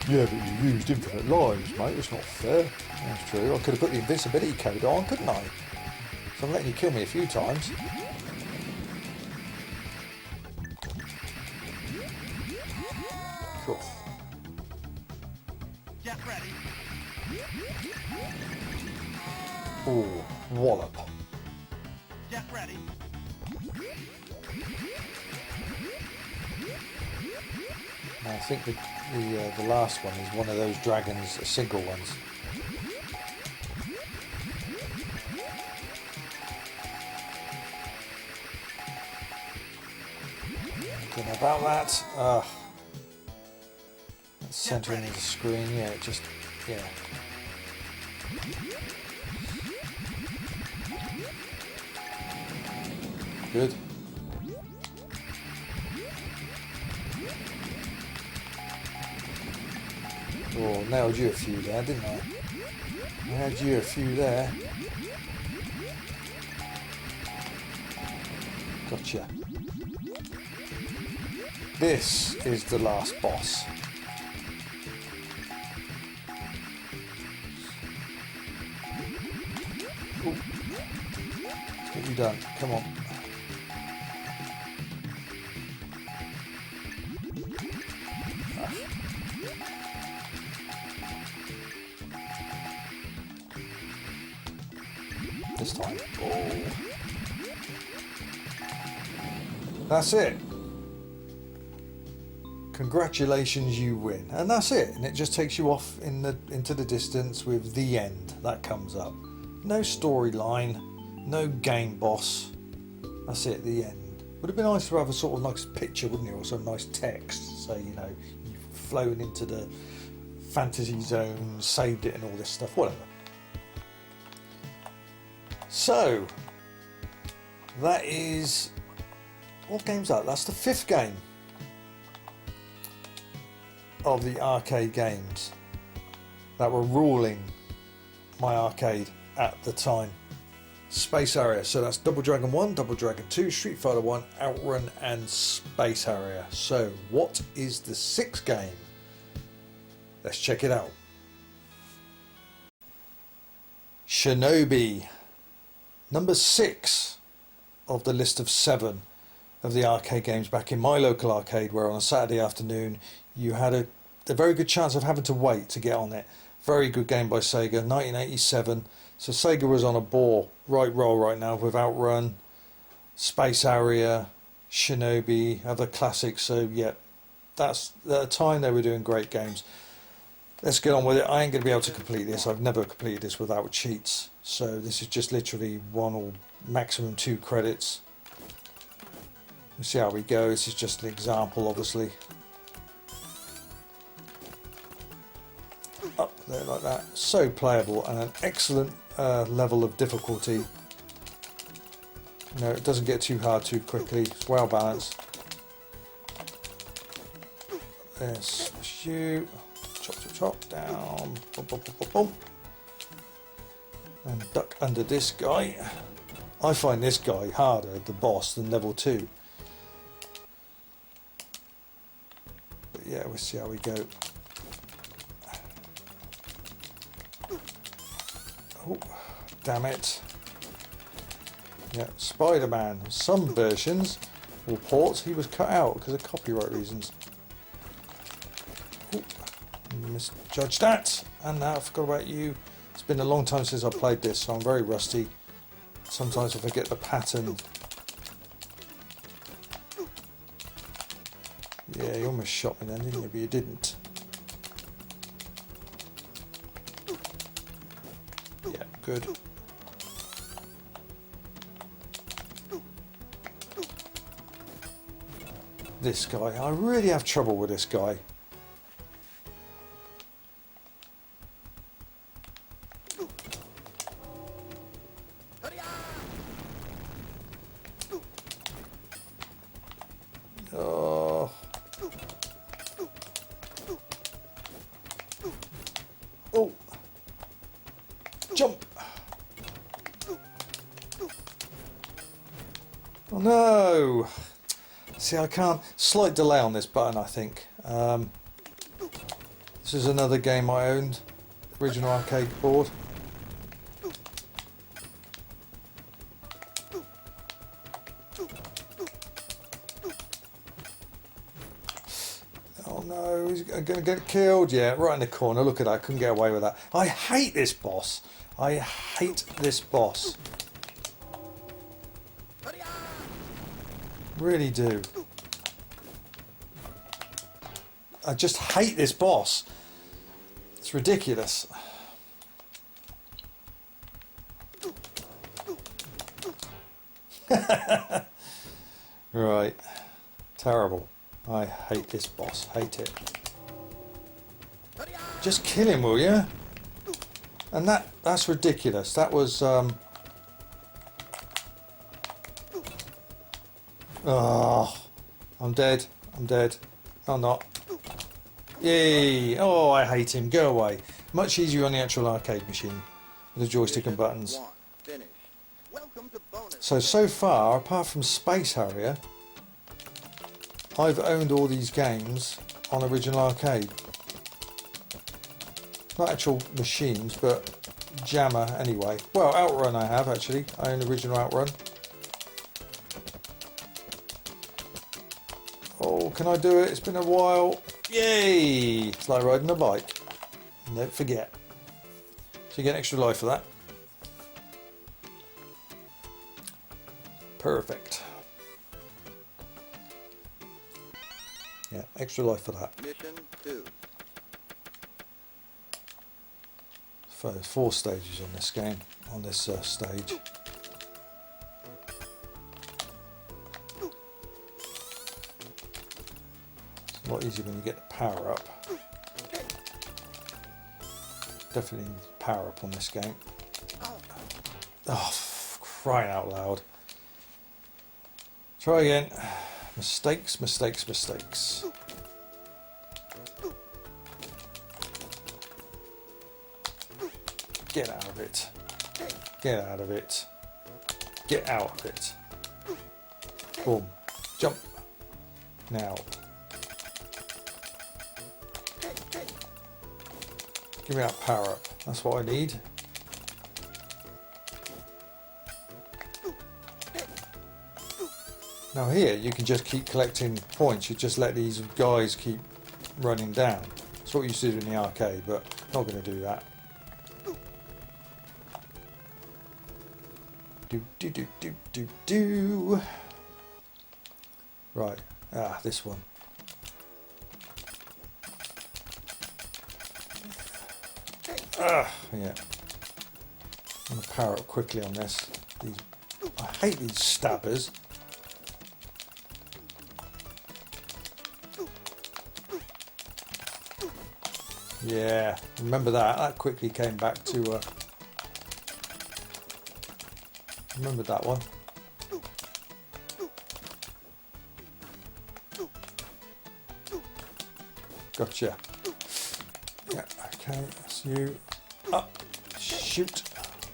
Yeah, but you used infinite lives, mate. It's not fair. That's true. I could have put the invincibility code on, couldn't I? So I'm letting you kill me a few times. Cool. Get ready. Ooh, wallop. Get ready. I think the last one is one of those dragons, single ones. Don't know about that. Centering the screen, yeah, it just, yeah. Good. Oh, nailed you a few there, didn't I? Nailed you a few there. Gotcha. This is the last boss. Ooh. Get you done. Come on. This time. Oh. That's it. Congratulations, you win. And that's it. And it just takes you off into the distance with the end. That comes up. No storyline, no game boss. That's it, the end. Would have been nice to have a sort of nice picture, wouldn't it? Or some nice text. So, you know, you've flown into the fantasy zone, saved it and all this stuff. Whatever. So, that is... What game's that? That's the 5th game of the arcade games that were ruling my arcade at the time. Space Harrier. So that's Double Dragon 1, Double Dragon 2, Street Fighter 1, Outrun and Space Harrier. So what is the 6th game? Let's check it out. Shinobi. Number 6 of the list of 7 of the arcade games back in my local arcade, where on a Saturday afternoon you had a very good chance of having to wait to get on it. Very good game by Sega, 1987. So Sega was on a right roll right now with Outrun, Space Harrier, Shinobi, other classics. So yeah, that's at the time they were doing great games. Let's get on with it. I ain't going to be able to complete this. I've never completed this without cheats. So this is just literally 1 or maximum 2 credits. We'll see how we go. This is just an example, obviously. Up there like that. So playable and an excellent level of difficulty. You know, it doesn't get too hard too quickly. It's well balanced. There's shoot. Chop, chop, chop. Down. Boom, boom, boom, boom, boom. And duck under this guy. I find this guy harder, the boss, than level 2. But yeah, we'll see how we go. Oh, damn it. Yeah, Spider-Man. Some versions or ports, he was cut out because of copyright reasons. Oh, misjudged that. And now I forgot about you. It's been a long time since I played this, so I'm very rusty. Sometimes I forget the pattern. Yeah, you almost shot me then, didn't you? But you didn't. Yeah, good. This guy, I really have trouble with this guy. Jump! Oh no! See, I can't. Slight delay on this button, I think. This is another game I owned. Original arcade board. Oh no, he's going to get killed. Yeah, right in the corner. Look at that. Couldn't get away with that. I hate this boss. I hate this boss. Really do. I just hate this boss. It's ridiculous. Right. Terrible. I hate this boss. Hate it. Just kill him, will you? And that's ridiculous. That was oh, I'm dead. I'm dead. I'm not. Yay! Oh, I hate him. Go away. Much easier on the actual arcade machine with the joystick and buttons. So far, apart from Space Harrier, I've owned all these games on original arcade. Not actual machines, but Jammer anyway. Well, Outrun I have actually. I own original Outrun. Oh, can I do it? It's been a while. Yay! It's like riding a bike. Don't forget. So you get extra life for that. Perfect. Yeah, extra life for that. Mission 2. So 4 stages on this game, on this stage. It's a lot easier when you get the power up. Definitely need power up on this game. Oh, crying out loud. Try again. Mistakes, mistakes, mistakes. Get out of it. Get out of it. Get out of it. Boom. Jump. Now. Give me that power up. That's what I need. Now here you can just keep collecting points. You just let these guys keep running down. That's what you used to do in the arcade, but not going to do that. Do. Right. Ah, this one. Ah, yeah. I'm going to power up quickly on this. I hate these stabbers. Yeah, remember that. That quickly came back to... remember that one. Gotcha. Yeah, okay, that's you. Up. Shoot.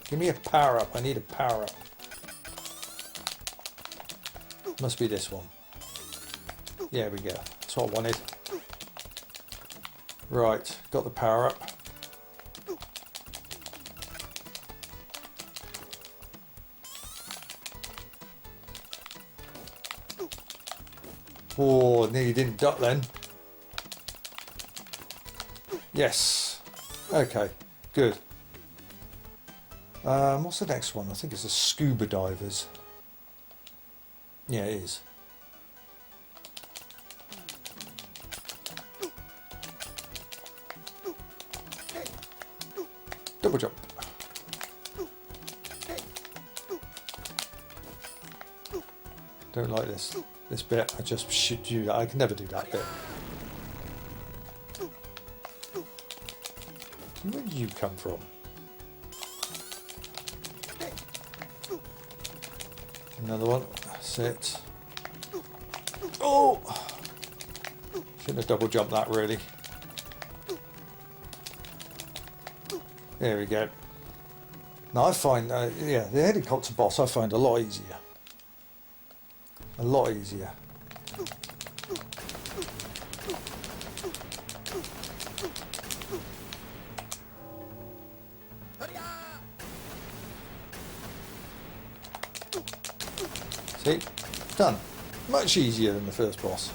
Give me a power up. I need a power up. Must be this one. Yeah, we go. That's what I wanted. Right, got the power up. Oh, nearly didn't duck then. Yes. Okay, good. What's the next one? I think it's the scuba divers. Yeah, it is. Double jump. Don't like this bit. I just should do that. I can never do that bit. Where did you come from? Another one. That's it. Oh! Shouldn't have double jumped that really. There we go. Now I find, yeah, the helicopter boss I find a lot easier. A lot easier. See? Done. Much easier than the first boss.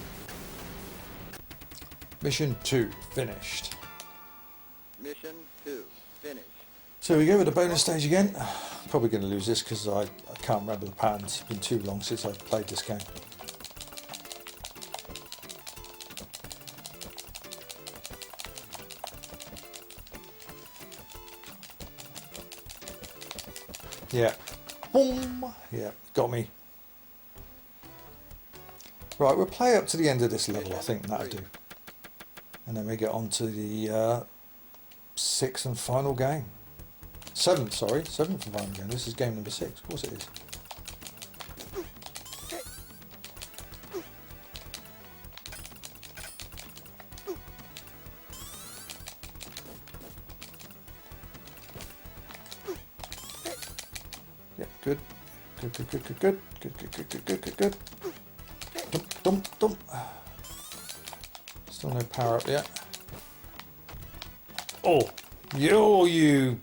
Mission 2 finished. Mission 2 finished. So we go with the bonus stage again. Probably going to lose this because I can't remember the patterns. It's been too long since I've played this game. Yeah. Boom. Yeah, got me. Right, we'll play up to the end of this level, I think that'll do. And then we get on to the 6th and final game. 7th, sorry. 7th and final game. This is game number 6. Of course it is. Yeah, good. Good, good, good, good, good. Good, good, good, good, good, good, good. Dump, dump, dump. Still no power up yet. Oh, you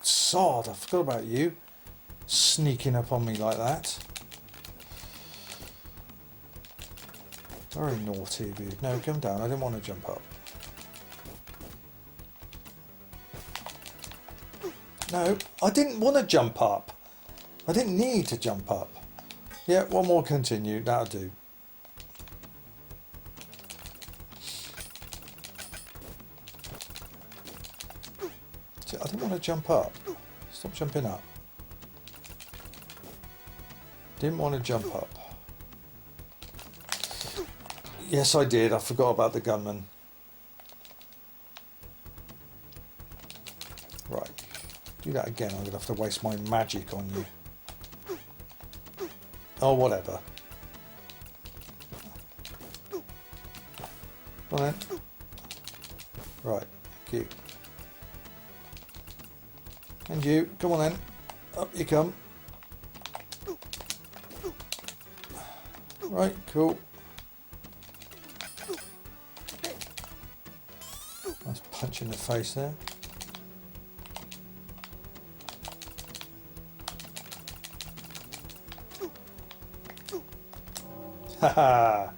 sod! I forgot about you sneaking up on me like that. Very naughty of you. No, come down. I didn't want to jump up. No, I didn't want to jump up. I didn't need to jump up. Yeah, one more continue. That'll do. See, I didn't want to jump up. Stop jumping up. Didn't want to jump up. Yes, I did. I forgot about the gunman. Right. Do that again. I'm going to have to waste my magic on you. Oh, whatever. Come on then. Right. Cute. And you. Come on then. Up you come. Right. Cool. Nice punch in the face there. Haha.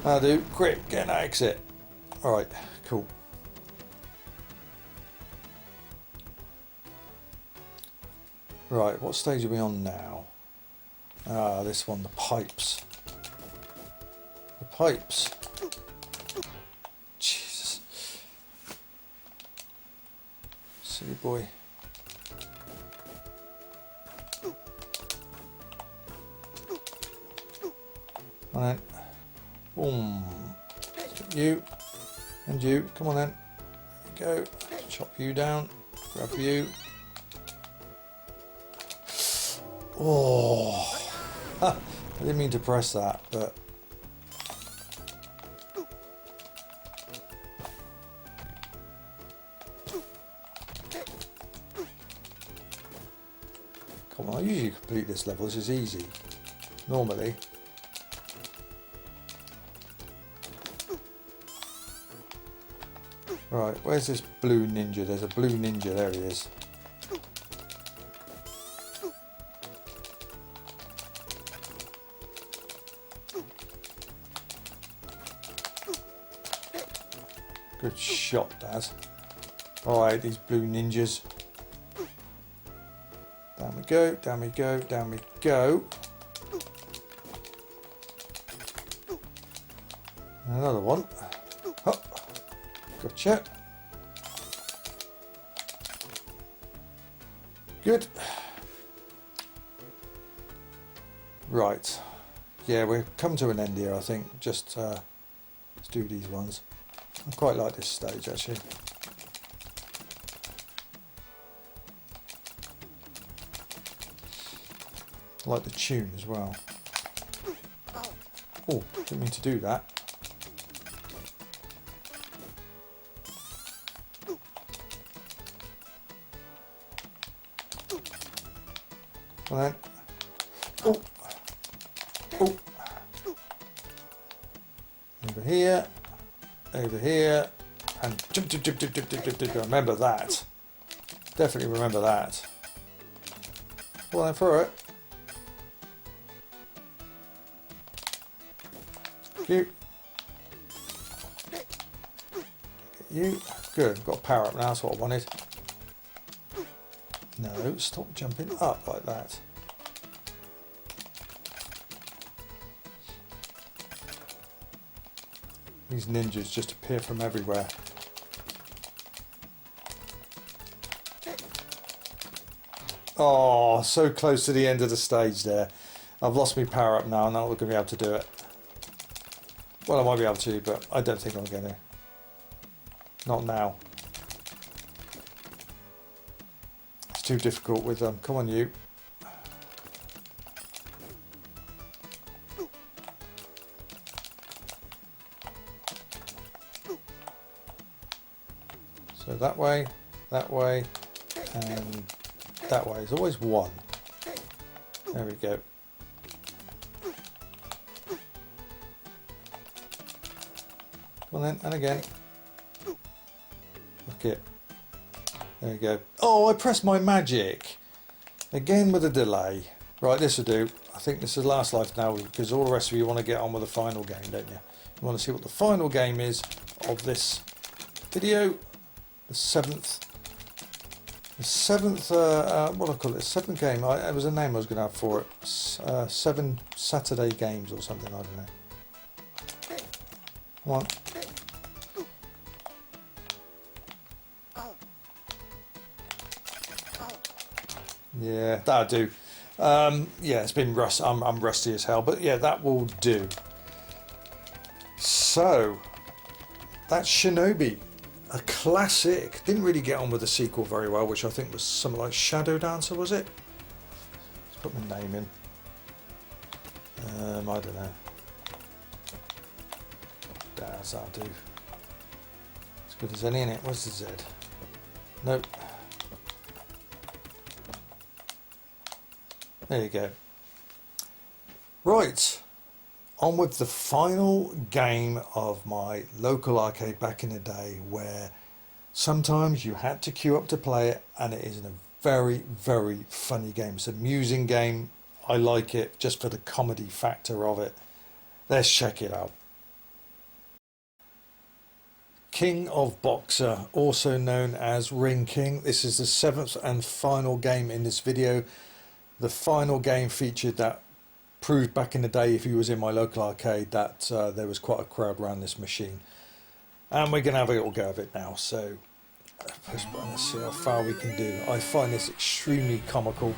That'll do. Quick, get an exit. Alright, cool. Right, what stage are we on now? Ah, this one, the pipes. The pipes. Jesus. Silly boy. Come on then. Boom. You. And you. Come on then. There we go. Chop you down. Grab you. Oh. I didn't mean to press that, but. Come on, I usually complete this level. This is easy. Normally. Right, where's this blue ninja? There's a blue ninja, there he is. Good shot, Daz. Alright, these blue ninjas. Down we go, down we go, down we go. Another one. Hop. Gotcha. Good. Right. Yeah, we're coming to an end here, I think. Just let's do these ones. I quite like this stage, actually. I like the tune as well. Oh, didn't mean to do that. Come on then. Oh. Oh. Over here. Over here. And jump, jump, jump, jump, jump, jump, jump, jump. Remember that. Definitely remember that. Well then, throw it. You. You. Good. Got a power up now. That's what I wanted. No, stop jumping up like that. These ninjas just appear from everywhere. Oh, so close to the end of the stage there. I've lost my power up now, and I'm not going to be able to do it. Well, I might be able to, but I don't think I'm going to. Not now. It's too difficult with them. Come on, you. So that way, and that way. There's always one. There we go. Well then, and again. Look it. There we go. Oh, I pressed my magic. Again with a delay. Right, this will do. I think this is last life now, because all the rest of you want to get on with the final game, don't you? You want to see what the final game is of this video. The seventh, what do I call it? Seventh game. It was a name I was going to have for it. 7 Saturday games or something. I don't know. Come on. Yeah, that'll do. Yeah, it's been rust. I'm rusty as hell, but yeah, that will do. So that's Shinobi. A classic. Didn't really get on with the sequel very well, which I think was something like Shadow Dancer, was it? Let's put my name in. I don't know. That'll do. As good as any in it. Where's the Z? Nope. There you go. Right. On with the final game of my local arcade back in the day, where sometimes you had to queue up to play it, and it is a very, very funny game. It's an amusing game. I like it just for the comedy factor of it. Let's check it out. King of Boxer, also known as Ring King. This is the 7th and final game in this video. The final game featured that proved back in the day, if you was in my local arcade, that there was quite a crowd around this machine. And we're going to have a little go of it now. So push button, let's see how far we can do. I find this extremely comical.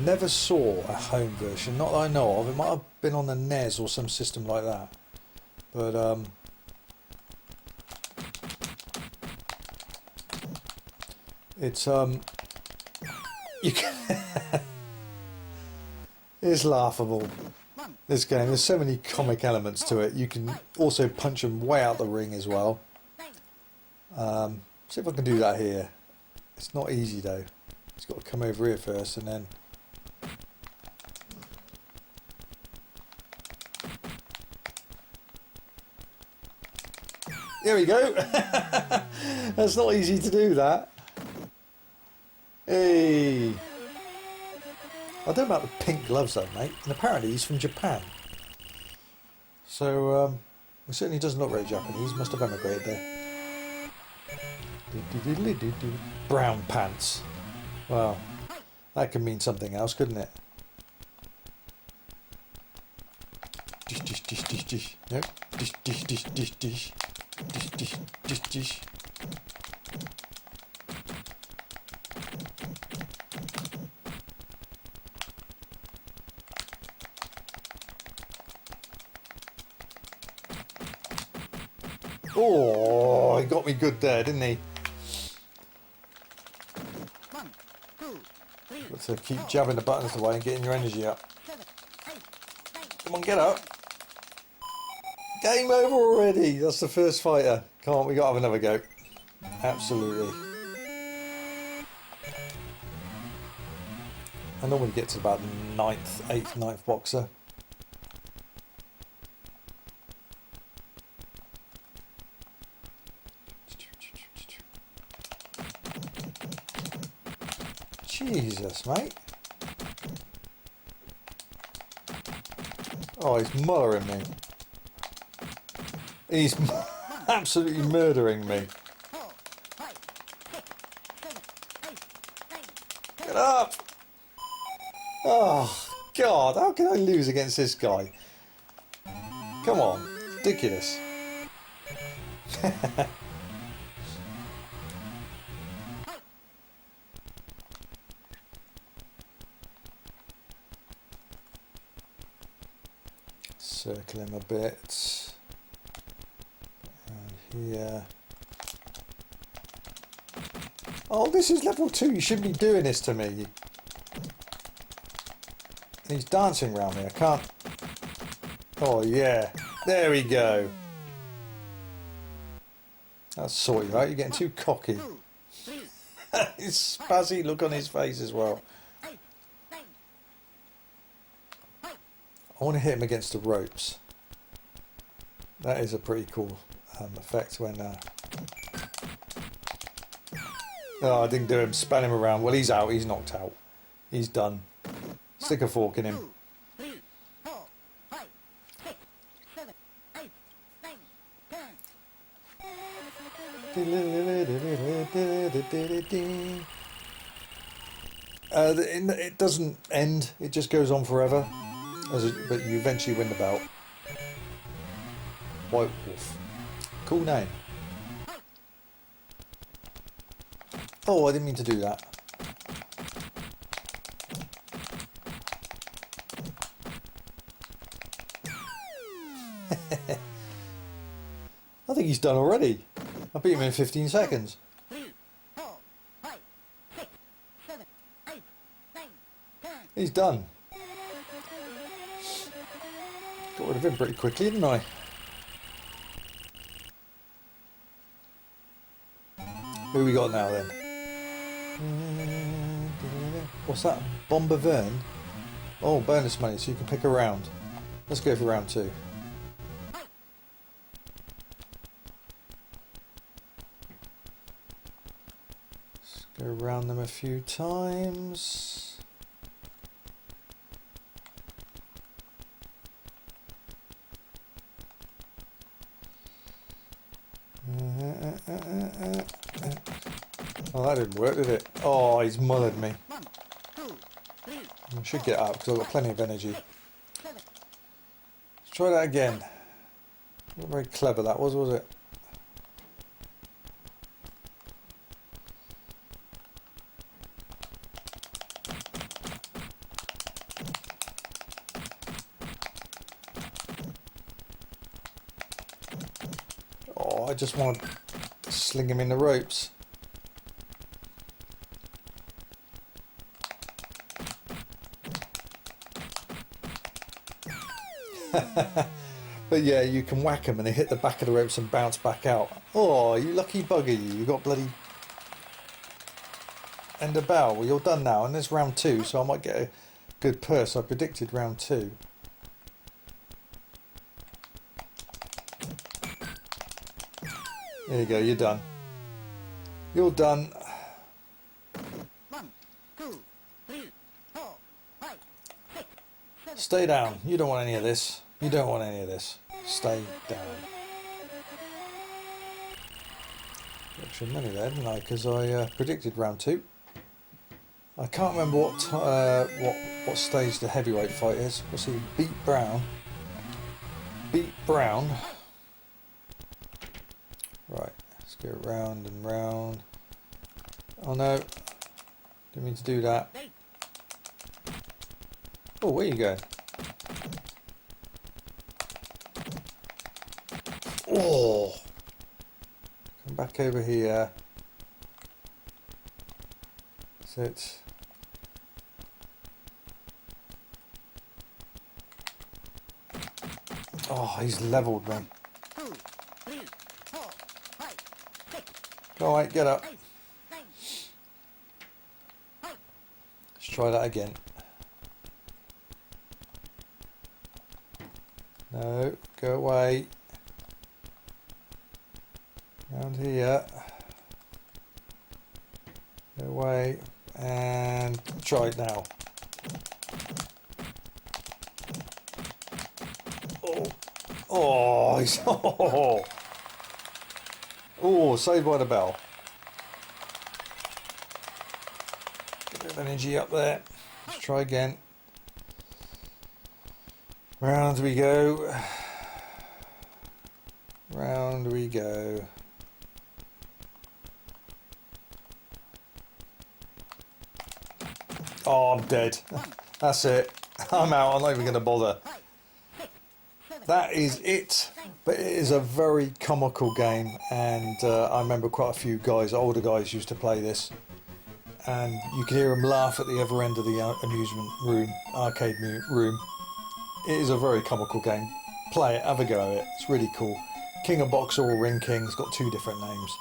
Never saw a home version, not that I know of. It might have been on the NES or some system like that. But it's you can it's laughable, this game. There's so many comic elements to it. You can also punch them way out the ring as well. See if I can do that here. It's not easy though. It's got to come over here first and then there we go. That's not easy to do that. Hey, I don't know about the pink gloves though, mate, and apparently he's from Japan. So, he certainly doesn't look very Japanese, must have emigrated there. Brown pants. Well, that could mean something else, couldn't it? Dish, dish, dish, dish, dish. Nope. Dish, dish, dish, dish, dish. Dish, dish, dish, dish. Oh, he got me good there, didn't he? Got to keep jabbing the buttons away and getting your energy up. Come on, get up. Game over already. That's the first fighter. Come on, we got to have another go. Absolutely. I normally get to about the 9th, 8th, 9th boxer. Jesus, mate. Oh, he's murdering me. He's absolutely murdering me. Get up! Oh, God, how can I lose against this guy? Come on, ridiculous. Circle him a bit. Around here. Oh, this is level 2. You shouldn't be doing this to me. He's dancing around me. I can't. Oh, yeah. There we go. That'll sort you out. You're getting too cocky. His spazzy look on his face as well. I want to hit him against the ropes. That is a pretty cool effect when... Oh, I didn't do him. Span him around. Well, he's out. He's knocked out. He's done. Stick a fork in him. It doesn't end. It just goes on forever. But you eventually win the belt. White Wolf. Cool name. Oh, I didn't mean to do that. I think he's done already. I beat him in 15 seconds. He's done. Got rid of him pretty quickly, didn't I? Who we got now then? What's that? Bomber Vern? Oh, bonus money, so you can pick a round. Let's go for round 2. Let's go around them a few times. Oh, that didn't work, did it? Oh, he's mothered me. I should get out because I've got plenty of energy. Let's try that again. Not very clever that was it? Oh, I just want to sling him in the ropes. But yeah, you can whack them and they hit the back of the ropes and bounce back out. Oh, you lucky bugger you got bloody end of bow. Well, you're done now, and there's round 2, so I might get a good purse. I predicted round 2. There you go, you're done. You're done. 1, 2, 3, 4, 5, 6, 7. Stay down. You don't want any of this. You don't want any of this. Stay down. Extra money there, didn't I? Because I predicted round 2. I can't remember what stage the heavyweight fight is. We'll see. Beat Brown. Beat Brown. Right. Let's go round and round. Oh no. Didn't mean to do that. Oh, where you go? Oh! Come back over here. Sit. Oh, he's levelled me. 2, 3, 4, 5, 6. Go on, mate, get up. Let's try that again. No, go away. Round here. Go away. And try it now. Oh, oh, he's, oh, saved by the bell. Get a bit of energy up there. Let's try again. Round we go. Round we go. Oh, I'm dead. That's it. I'm out. I'm not even going to bother. That is it. But it is a very comical game, and I remember quite a few guys, older guys, used to play this, and you could hear them laugh at the other end of the amusement room, arcade room. It is a very comical game. Play it, have a go at it. It's really cool. King of Boxer or Ring King, it's got two different names.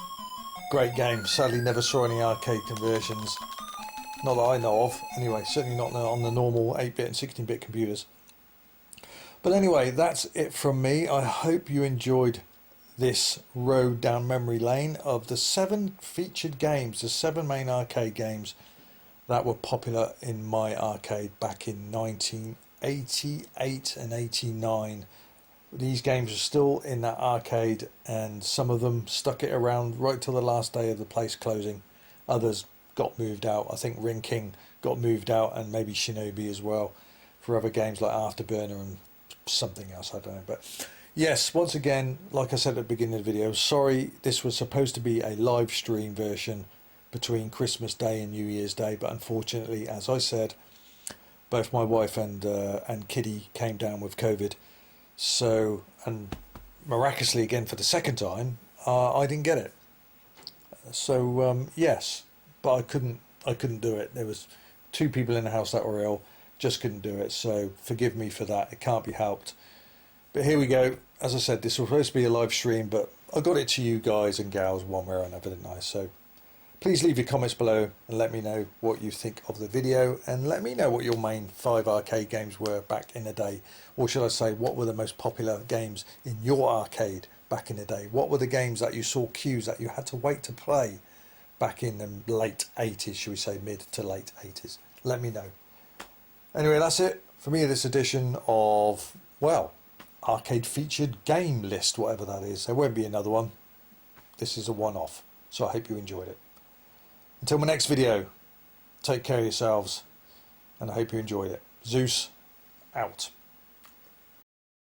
Great game. Sadly, never saw any arcade conversions. Not that I know of. Anyway, certainly not on the normal 8-bit and 16-bit computers. But anyway, that's it from me. I hope you enjoyed this road down memory lane of the 7 featured games, the 7 main arcade games that were popular in my arcade back in 1988 and 89. These games are still in that arcade, and some of them stuck it around right till the last day of the place closing. Others got moved out. I think Ring King got moved out, and maybe Shinobi as well, for other games like Afterburner and something else, I don't know. But yes, once again, like I said at the beginning of the video, sorry, this was supposed to be a live stream version between Christmas Day and New Year's Day, but unfortunately, as I said, both my wife and Kitty came down with COVID. So, and miraculously again for the second time, I didn't get it. So yes, but I couldn't do it. There was 2 people in the house that were ill, just couldn't do it. So forgive me for that. It can't be helped. But here we go. As I said, this was supposed to be a live stream, but I got it to you guys and gals one way or another, didn't I? So please leave your comments below and let me know what you think of the video, and let me know what your main 5 arcade games were back in the day. Or should I say, what were the most popular games in your arcade back in the day? What were the games that you saw queues that you had to wait to play back in the late 80s, should we say mid to late 80s? Let me know. Anyway, that's it for me, this edition of, well, arcade featured game list, whatever that is. There won't be another one. This is a one-off. So I hope you enjoyed it. Until my next video, take care of yourselves, and I hope you enjoyed it. Zeus, out.